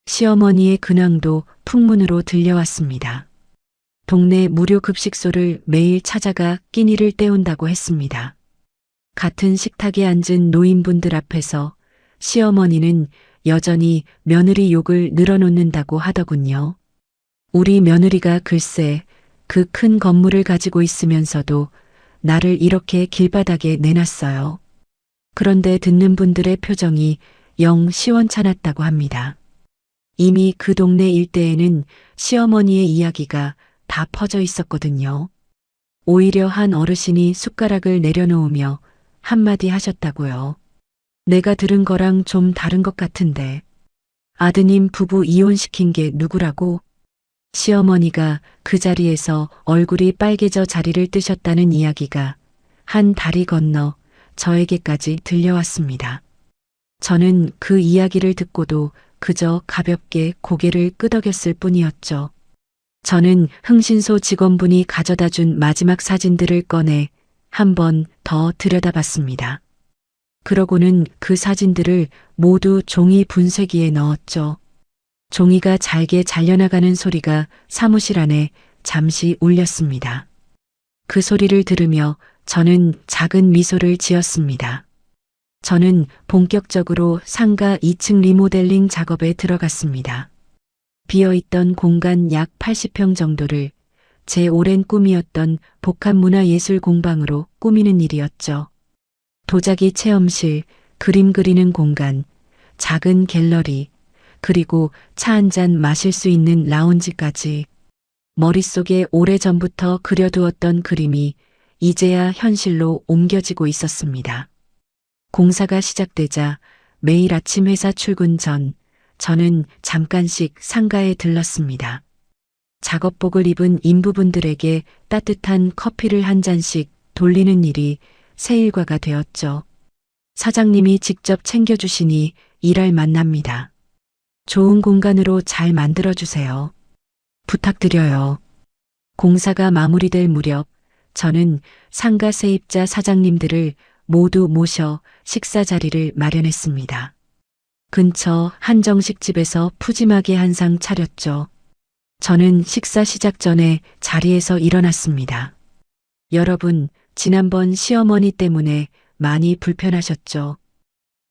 시어머니의 근황도 풍문으로 들려왔습니다. 동네 무료 급식소를 매일 찾아가 끼니를 때운다고 했습니다. 같은 식탁에 앉은 노인분들 앞에서 시어머니는 여전히 며느리 욕을 늘어놓는다고 하더군요. 우리 며느리가 글쎄 그 큰 건물을 가지고 있으면서도 나를 이렇게 길바닥에 내놨어요. 그런데 듣는 분들의 표정이 영 시원찮았다고 합니다. 이미 그 동네 일대에는 시어머니의 이야기가 다 퍼져 있었거든요. 오히려 한 어르신이 숟가락을 내려놓으며 한마디 하셨다고요. 내가 들은 거랑 좀 다른 것 같은데. 아드님 부부 이혼시킨 게 누구라고? 시어머니가 그 자리에서 얼굴이 빨개져 자리를 뜨셨다는 이야기가 한 다리 건너 저에게까지 들려왔습니다. 저는 그 이야기를 듣고도 그저 가볍게 고개를 끄덕였을 뿐이었죠. 저는 흥신소 직원분이 가져다 준 마지막 사진들을 꺼내 한 번 더 들여다봤습니다. 그러고는 그 사진들을 모두 종이 분쇄기에 넣었죠. 종이가 잘게 잘려나가는 소리가 사무실 안에 잠시 울렸습니다. 그 소리를 들으며 저는 작은 미소를 지었습니다. 저는 본격적으로 상가 2층 리모델링 작업에 들어갔습니다. 비어있던 공간 약 80평 정도를 제 오랜 꿈이었던 복합문화예술 공방으로 꾸미는 일이었죠. 도자기 체험실, 그림 그리는 공간, 작은 갤러리, 그리고 차 한 잔 마실 수 있는 라운지까지 머릿속에 오래전부터 그려두었던 그림이 이제야 현실로 옮겨지고 있었습니다. 공사가 시작되자 매일 아침 회사 출근 전 저는 잠깐씩 상가에 들렀습니다. 작업복을 입은 인부분들에게 따뜻한 커피를 한 잔씩 돌리는 일이 새 일과가 되었죠. 사장님이 직접 챙겨주시니 일할 만납니다. 좋은 공간으로 잘 만들어주세요. 부탁드려요. 공사가 마무리될 무렵 저는 상가 세입자 사장님들을 모두 모셔 식사 자리를 마련했습니다. 근처 한정식집에서 푸짐하게 한 상 차렸죠. 저는 식사 시작 전에 자리에서 일어났습니다. 여러분, 지난번 시어머니 때문에 많이 불편하셨죠?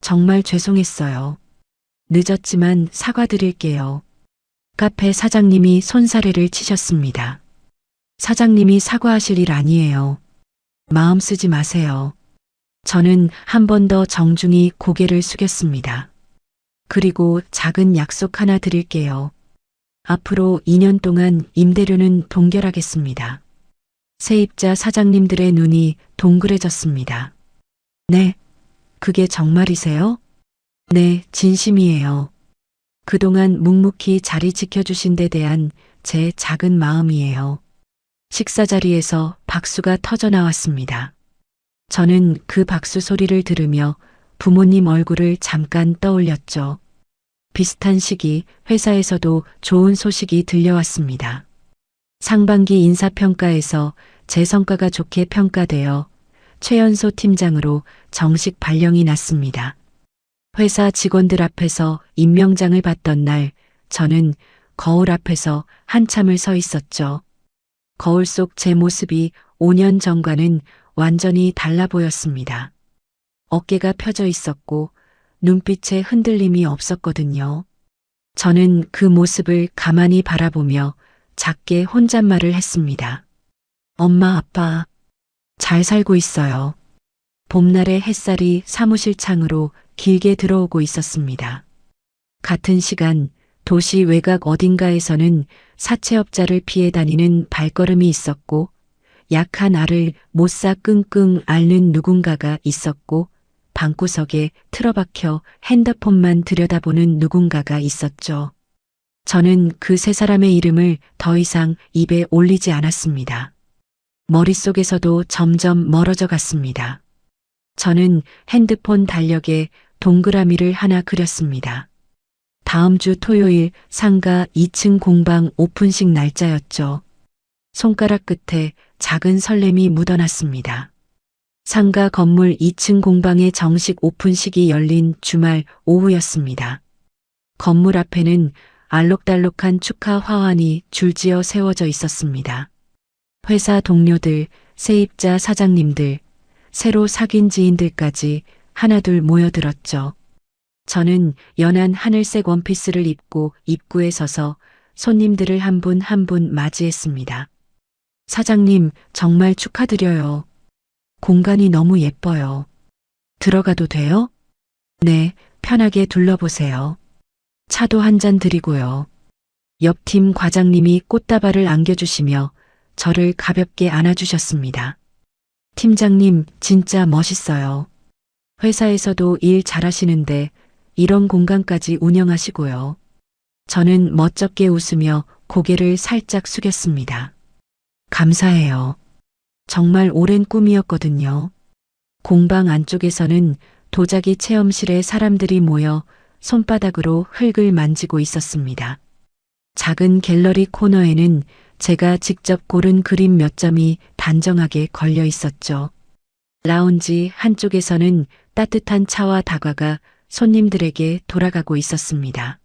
정말 죄송했어요. 늦었지만 사과드릴게요. 카페 사장님이 손사래를 치셨습니다. 사장님이 사과하실 일 아니에요. 마음 쓰지 마세요. 저는 한 번 더 정중히 고개를 숙였습니다. 그리고 작은 약속 하나 드릴게요. 앞으로 2년 동안 임대료는 동결하겠습니다. 세입자 사장님들의 눈이 동그래졌습니다. 네, 그게 정말이세요? 네, 진심이에요. 그동안 묵묵히 자리 지켜주신 데 대한 제 작은 마음이에요. 식사 자리에서 박수가 터져 나왔습니다. 저는 그 박수 소리를 들으며 부모님 얼굴을 잠깐 떠올렸죠. 비슷한 시기 회사에서도 좋은 소식이 들려왔습니다. 상반기 인사평가에서 제 성과가 좋게 평가되어 최연소 팀장으로 정식 발령이 났습니다. 회사 직원들 앞에서 임명장을 받던 날 저는 거울 앞에서 한참을 서 있었죠. 거울 속 제 모습이 5년 전과는 완전히 달라 보였습니다. 어깨가 펴져 있었고 눈빛에 흔들림이 없었거든요. 저는 그 모습을 가만히 바라보며 작게 혼잣말을 했습니다. 엄마, 아빠, 잘 살고 있어요. 봄날의 햇살이 사무실 창으로 길게 들어오고 있었습니다. 같은 시간 도시 외곽 어딘가에서는 사채업자를 피해 다니는 발걸음이 있었고 약한 알을 못사 끙끙 앓는 누군가가 있었고 방구석에 틀어박혀 핸드폰만 들여다보는 누군가가 있었죠. 저는 그 세 사람의 이름을 더 이상 입에 올리지 않았습니다. 머릿속에서도 점점 멀어져 갔습니다. 저는 핸드폰 달력에 동그라미를 하나 그렸습니다. 다음 주 토요일 상가 2층 공방 오픈식 날짜였죠. 손가락 끝에 작은 설렘이 묻어났습니다. 상가 건물 2층 공방의 정식 오픈식이 열린 주말 오후였습니다. 건물 앞에는 알록달록한 축하 화환이 줄지어 세워져 있었습니다. 회사 동료들, 세입자 사장님들, 새로 사귄 지인들까지 하나둘 모여들었죠. 저는 연한 하늘색 원피스를 입고 입구에 서서 손님들을 한 분 한 분 맞이했습니다. 사장님, 정말 축하드려요. 공간이 너무 예뻐요. 들어가도 돼요? 네, 편하게 둘러보세요. 차도 한 잔 드리고요. 옆팀 과장님이 꽃다발을 안겨주시며 저를 가볍게 안아주셨습니다. 팀장님, 진짜 멋있어요. 회사에서도 일 잘하시는데 이런 공간까지 운영하시고요. 저는 멋쩍게 웃으며 고개를 살짝 숙였습니다. 감사해요. 정말 오랜 꿈이었거든요. 공방 안쪽에서는 도자기 체험실에 사람들이 모여 손바닥으로 흙을 만지고 있었습니다. 작은 갤러리 코너에는 제가 직접 고른 그림 몇 점이 단정하게 걸려 있었죠. 라운지 한쪽에서는 따뜻한 차와 다과가 손님들에게 돌아가고 있었습니다.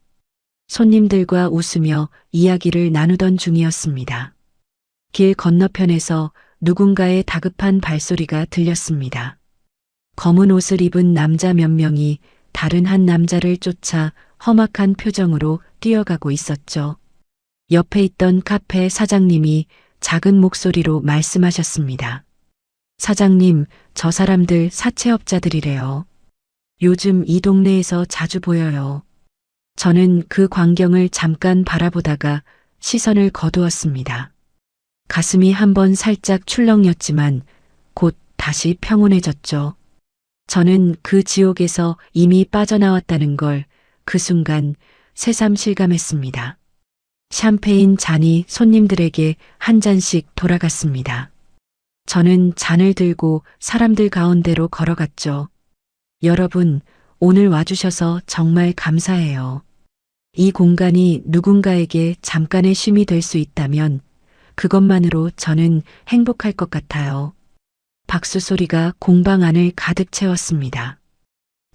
손님들과 웃으며 이야기를 나누던 중이었습니다. 길 건너편에서 누군가의 다급한 발소리가 들렸습니다. 검은 옷을 입은 남자 몇 명이 다른 한 남자를 쫓아 험악한 표정으로 뛰어가고 있었죠. 옆에 있던 카페 사장님이 작은 목소리로 말씀하셨습니다. 사장님, 저 사람들 사채업자들이래요. 요즘 이 동네에서 자주 보여요. 저는 그 광경을 잠깐 바라보다가 시선을 거두었습니다. 가슴이 한번 살짝 출렁였지만 곧 다시 평온해졌죠. 저는 그 지옥에서 이미 빠져나왔다는 걸 그 순간 새삼 실감했습니다. 샴페인 잔이 손님들에게 한 잔씩 돌아갔습니다. 저는 잔을 들고 사람들 가운데로 걸어갔죠. 여러분, 오늘 와주셔서 정말 감사해요. 이 공간이 누군가에게 잠깐의 쉼이 될 수 있다면 그것만으로 저는 행복할 것 같아요. 박수 소리가 공방 안을 가득 채웠습니다.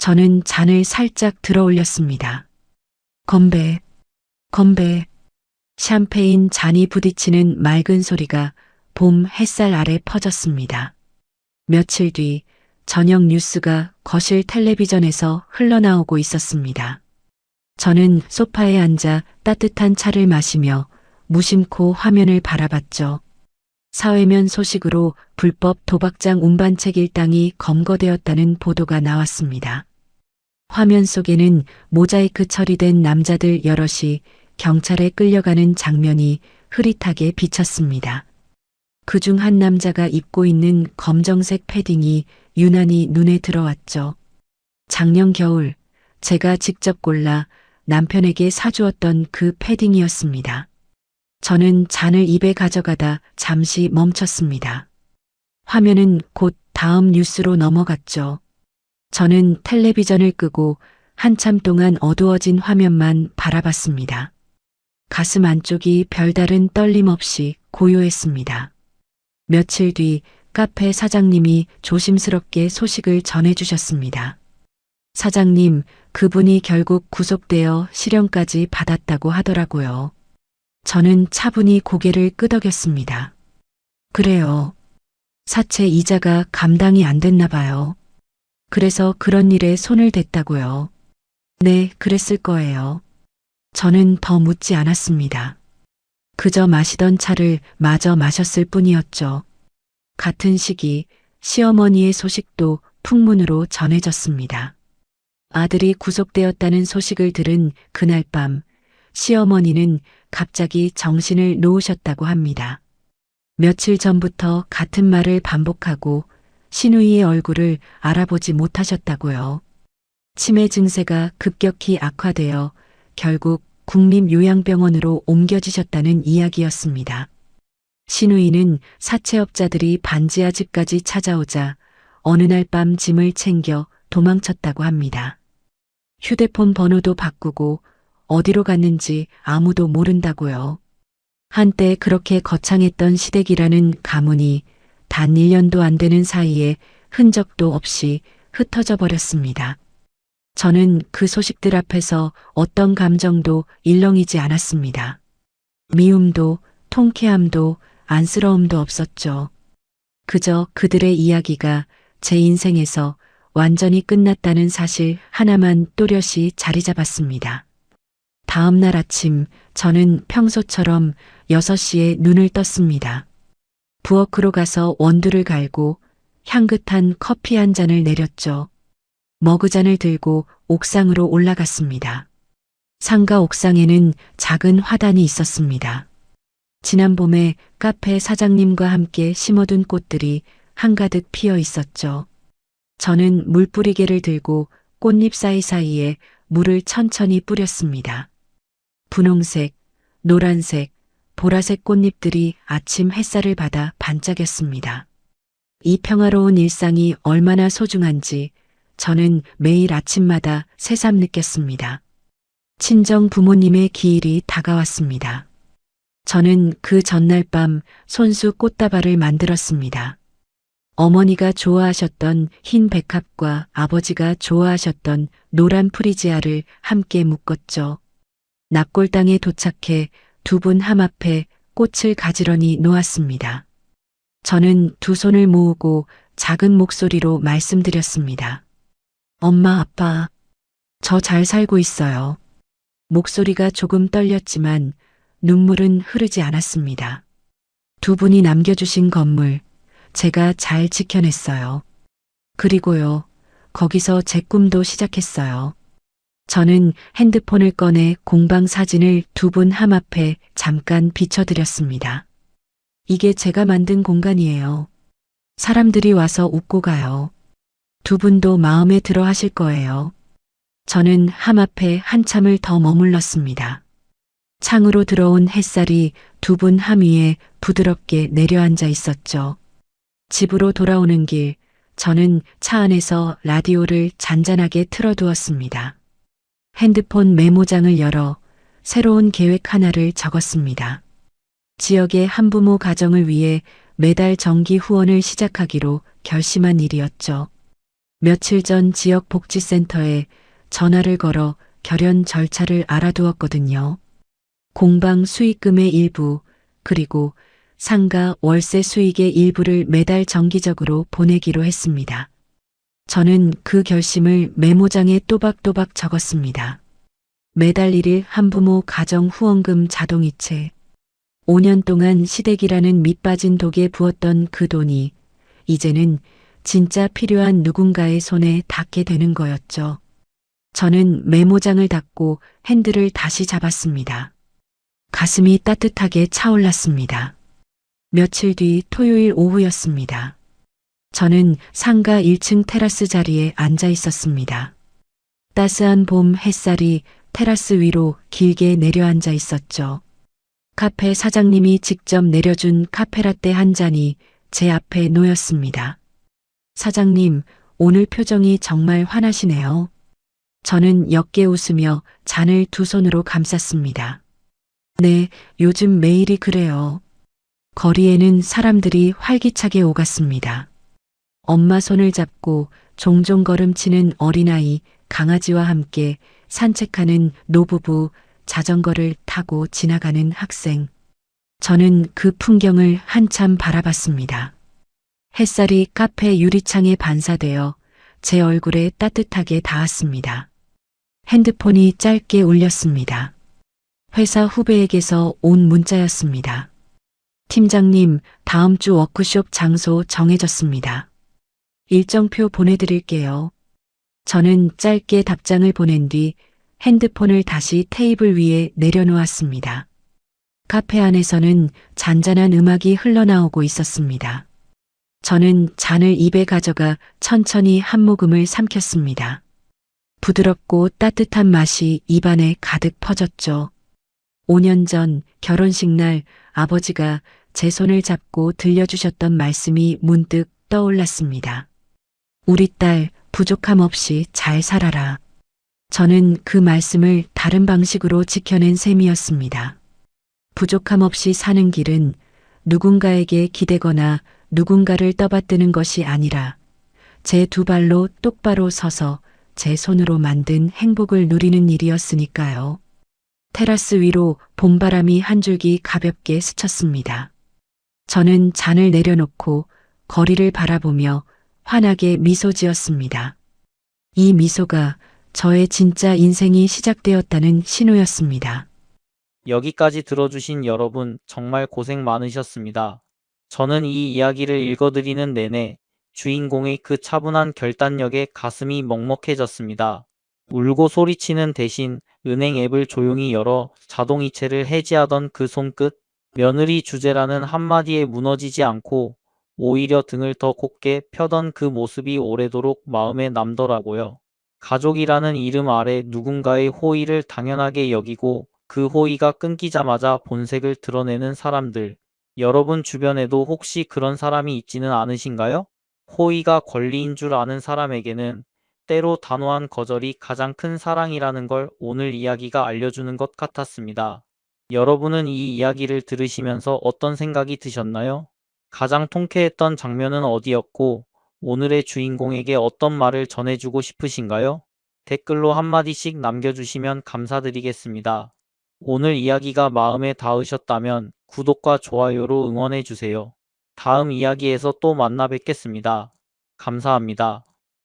저는 잔을 살짝 들어 올렸습니다. 건배, 건배. 샴페인 잔이 부딪히는 맑은 소리가 봄 햇살 아래 퍼졌습니다. 며칠 뒤 저녁 뉴스가 거실 텔레비전에서 흘러나오고 있었습니다. 저는 소파에 앉아 따뜻한 차를 마시며 무심코 화면을 바라봤죠. 사회면 소식으로 불법 도박장 운반책 일당이 검거되었다는 보도가 나왔습니다. 화면 속에는 모자이크 처리된 남자들 여럿이 경찰에 끌려가는 장면이 흐릿하게 비쳤습니다. 그중 한 남자가 입고 있는 검정색 패딩이 유난히 눈에 들어왔죠. 작년 겨울 제가 직접 골라 남편에게 사주었던 그 패딩이었습니다. 저는 잔을 입에 가져가다 잠시 멈췄습니다. 화면은 곧 다음 뉴스로 넘어갔죠. 저는 텔레비전을 끄고 한참 동안 어두워진 화면만 바라봤습니다. 가슴 안쪽이 별다른 떨림 없이 고요했습니다. 며칠 뒤 카페 사장님이 조심스럽게 소식을 전해주셨습니다. 사장님, 그분이 결국 구속되어 실형까지 받았다고 하더라고요. 저는 차분히 고개를 끄덕였습니다. 그래요. 사채 이자가 감당이 안 됐나 봐요. 그래서 그런 일에 손을 댔다고요. 네, 그랬을 거예요. 저는 더 묻지 않았습니다. 그저 마시던 차를 마저 마셨을 뿐이었죠. 같은 시기 시어머니의 소식도 풍문으로 전해졌습니다. 아들이 구속되었다는 소식을 들은 그날 밤 시어머니는 갑자기 정신을 놓으셨다고 합니다. 며칠 전부터 같은 말을 반복하고 시누이의 얼굴을 알아보지 못하셨다고요. 치매 증세가 급격히 악화되어 결국 국립요양병원으로 옮겨지셨다는 이야기였습니다. 시누이는 사채업자들이 반지하 집까지 찾아오자 어느 날 밤 짐을 챙겨 도망쳤다고 합니다. 휴대폰 번호도 바꾸고 어디로 갔는지 아무도 모른다고요. 한때 그렇게 거창했던 시댁이라는 가문이 단 1년도 안 되는 사이에 흔적도 없이 흩어져 버렸습니다. 저는 그 소식들 앞에서 어떤 감정도 일렁이지 않았습니다. 미움도 통쾌함도 안쓰러움도 없었죠. 그저 그들의 이야기가 제 인생에서 완전히 끝났다는 사실 하나만 또렷이 자리 잡았습니다. 다음 날 아침 저는 평소처럼 6시에 눈을 떴습니다. 부엌으로 가서 원두를 갈고 향긋한 커피 한 잔을 내렸죠. 머그잔을 들고 옥상으로 올라갔습니다. 상가 옥상에는 작은 화단이 있었습니다. 지난 봄에 카페 사장님과 함께 심어둔 꽃들이 한가득 피어 있었죠. 저는 물뿌리개를 들고 꽃잎 사이사이에 물을 천천히 뿌렸습니다. 분홍색, 노란색, 보라색 꽃잎들이 아침 햇살을 받아 반짝였습니다. 이 평화로운 일상이 얼마나 소중한지 저는 매일 아침마다 새삼 느꼈습니다. 친정 부모님의 기일이 다가왔습니다. 저는 그 전날 밤 손수 꽃다발을 만들었습니다. 어머니가 좋아하셨던 흰 백합과 아버지가 좋아하셨던 노란 프리지아를 함께 묶었죠. 납골당에 도착해 두 분 함앞에 꽃을 가지런히 놓았습니다. 저는 두 손을 모으고 작은 목소리로 말씀드렸습니다. 엄마, 아빠, 저 잘 살고 있어요. 목소리가 조금 떨렸지만 눈물은 흐르지 않았습니다. 두 분이 남겨주신 건물, 제가 잘 지켜냈어요. 그리고요, 거기서 제 꿈도 시작했어요. 저는 핸드폰을 꺼내 공방 사진을 두 분 함앞에 잠깐 비춰드렸습니다. 이게 제가 만든 공간이에요. 사람들이 와서 웃고 가요. 두 분도 마음에 들어 하실 거예요. 저는 함앞에 한참을 더 머물렀습니다. 창으로 들어온 햇살이 두 분 함 위에 부드럽게 내려앉아 있었죠. 집으로 돌아오는 길, 저는 차 안에서 라디오를 잔잔하게 틀어두었습니다. 핸드폰 메모장을 열어 새로운 계획 하나를 적었습니다. 지역의 한부모 가정을 위해 매달 정기 후원을 시작하기로 결심한 일이었죠. 며칠 전 지역 복지센터에 전화를 걸어 결연 절차를 알아두었거든요. 공방 수익금의 일부, 그리고 상가 월세 수익의 일부를 매달 정기적으로 보내기로 했습니다. 저는 그 결심을 메모장에 또박또박 적었습니다. 매달 1일 한부모 가정 후원금 자동이체. 5년 동안 시댁이라는 밑빠진 독에 부었던 그 돈이 이제는 진짜 필요한 누군가의 손에 닿게 되는 거였죠. 저는 메모장을 닫고 핸들을 다시 잡았습니다. 가슴이 따뜻하게 차올랐습니다. 며칠 뒤 토요일 오후였습니다. 저는 상가 1층 테라스 자리에 앉아 있었습니다. 따스한 봄 햇살이 테라스 위로 길게 내려앉아 있었죠. 카페 사장님이 직접 내려준 카페라떼 한 잔이 제 앞에 놓였습니다. 사장님, 오늘 표정이 정말 환하시네요. 저는 옅게 웃으며 잔을 두 손으로 감쌌습니다. 네, 요즘 매일이 그래요. 거리에는 사람들이 활기차게 오갔습니다. 엄마 손을 잡고 종종 걸음치는 어린아이, 강아지와 함께 산책하는 노부부, 자전거를 타고 지나가는 학생. 저는 그 풍경을 한참 바라봤습니다. 햇살이 카페 유리창에 반사되어 제 얼굴에 따뜻하게 닿았습니다. 핸드폰이 짧게 울렸습니다. 회사 후배에게서 온 문자였습니다. 팀장님, 다음 주 워크숍 장소 정해졌습니다. 일정표 보내드릴게요. 저는 짧게 답장을 보낸 뒤 핸드폰을 다시 테이블 위에 내려놓았습니다. 카페 안에서는 잔잔한 음악이 흘러나오고 있었습니다. 저는 잔을 입에 가져가 천천히 한 모금을 삼켰습니다. 부드럽고 따뜻한 맛이 입안에 가득 퍼졌죠. 5년 전 결혼식 날 아버지가 제 손을 잡고 들려주셨던 말씀이 문득 떠올랐습니다. 우리 딸, 부족함 없이 잘 살아라. 저는 그 말씀을 다른 방식으로 지켜낸 셈이었습니다. 부족함 없이 사는 길은 누군가에게 기대거나 누군가를 떠받드는 것이 아니라 제 두 발로 똑바로 서서 제 손으로 만든 행복을 누리는 일이었으니까요. 테라스 위로 봄바람이 한 줄기 가볍게 스쳤습니다. 저는 잔을 내려놓고 거리를 바라보며 환하게 미소 지었습니다. 이 미소가 저의 진짜 인생이 시작되었다는 신호였습니다. 여기까지 들어주신 여러분 정말 고생 많으셨습니다. 저는 이 이야기를 읽어드리는 내내 주인공의 그 차분한 결단력에 가슴이 먹먹해졌습니다. 울고 소리치는 대신 은행 앱을 조용히 열어 자동이체를 해지하던 그 손끝, 며느리 주제라는 한마디에 무너지지 않고 오히려 등을 더 곧게 펴던 그 모습이 오래도록 마음에 남더라고요. 가족이라는 이름 아래 누군가의 호의를 당연하게 여기고 그 호의가 끊기자마자 본색을 드러내는 사람들. 여러분 주변에도 혹시 그런 사람이 있지는 않으신가요? 호의가 권리인 줄 아는 사람에게는 때로 단호한 거절이 가장 큰 사랑이라는 걸 오늘 이야기가 알려주는 것 같았습니다. 여러분은 이 이야기를 들으시면서 어떤 생각이 드셨나요? 가장 통쾌했던 장면은 어디였고, 오늘의 주인공에게 어떤 말을 전해주고 싶으신가요? 댓글로 한마디씩 남겨주시면 감사드리겠습니다. 오늘 이야기가 마음에 닿으셨다면 구독과 좋아요로 응원해주세요. 다음 이야기에서 또 만나 뵙겠습니다. 감사합니다.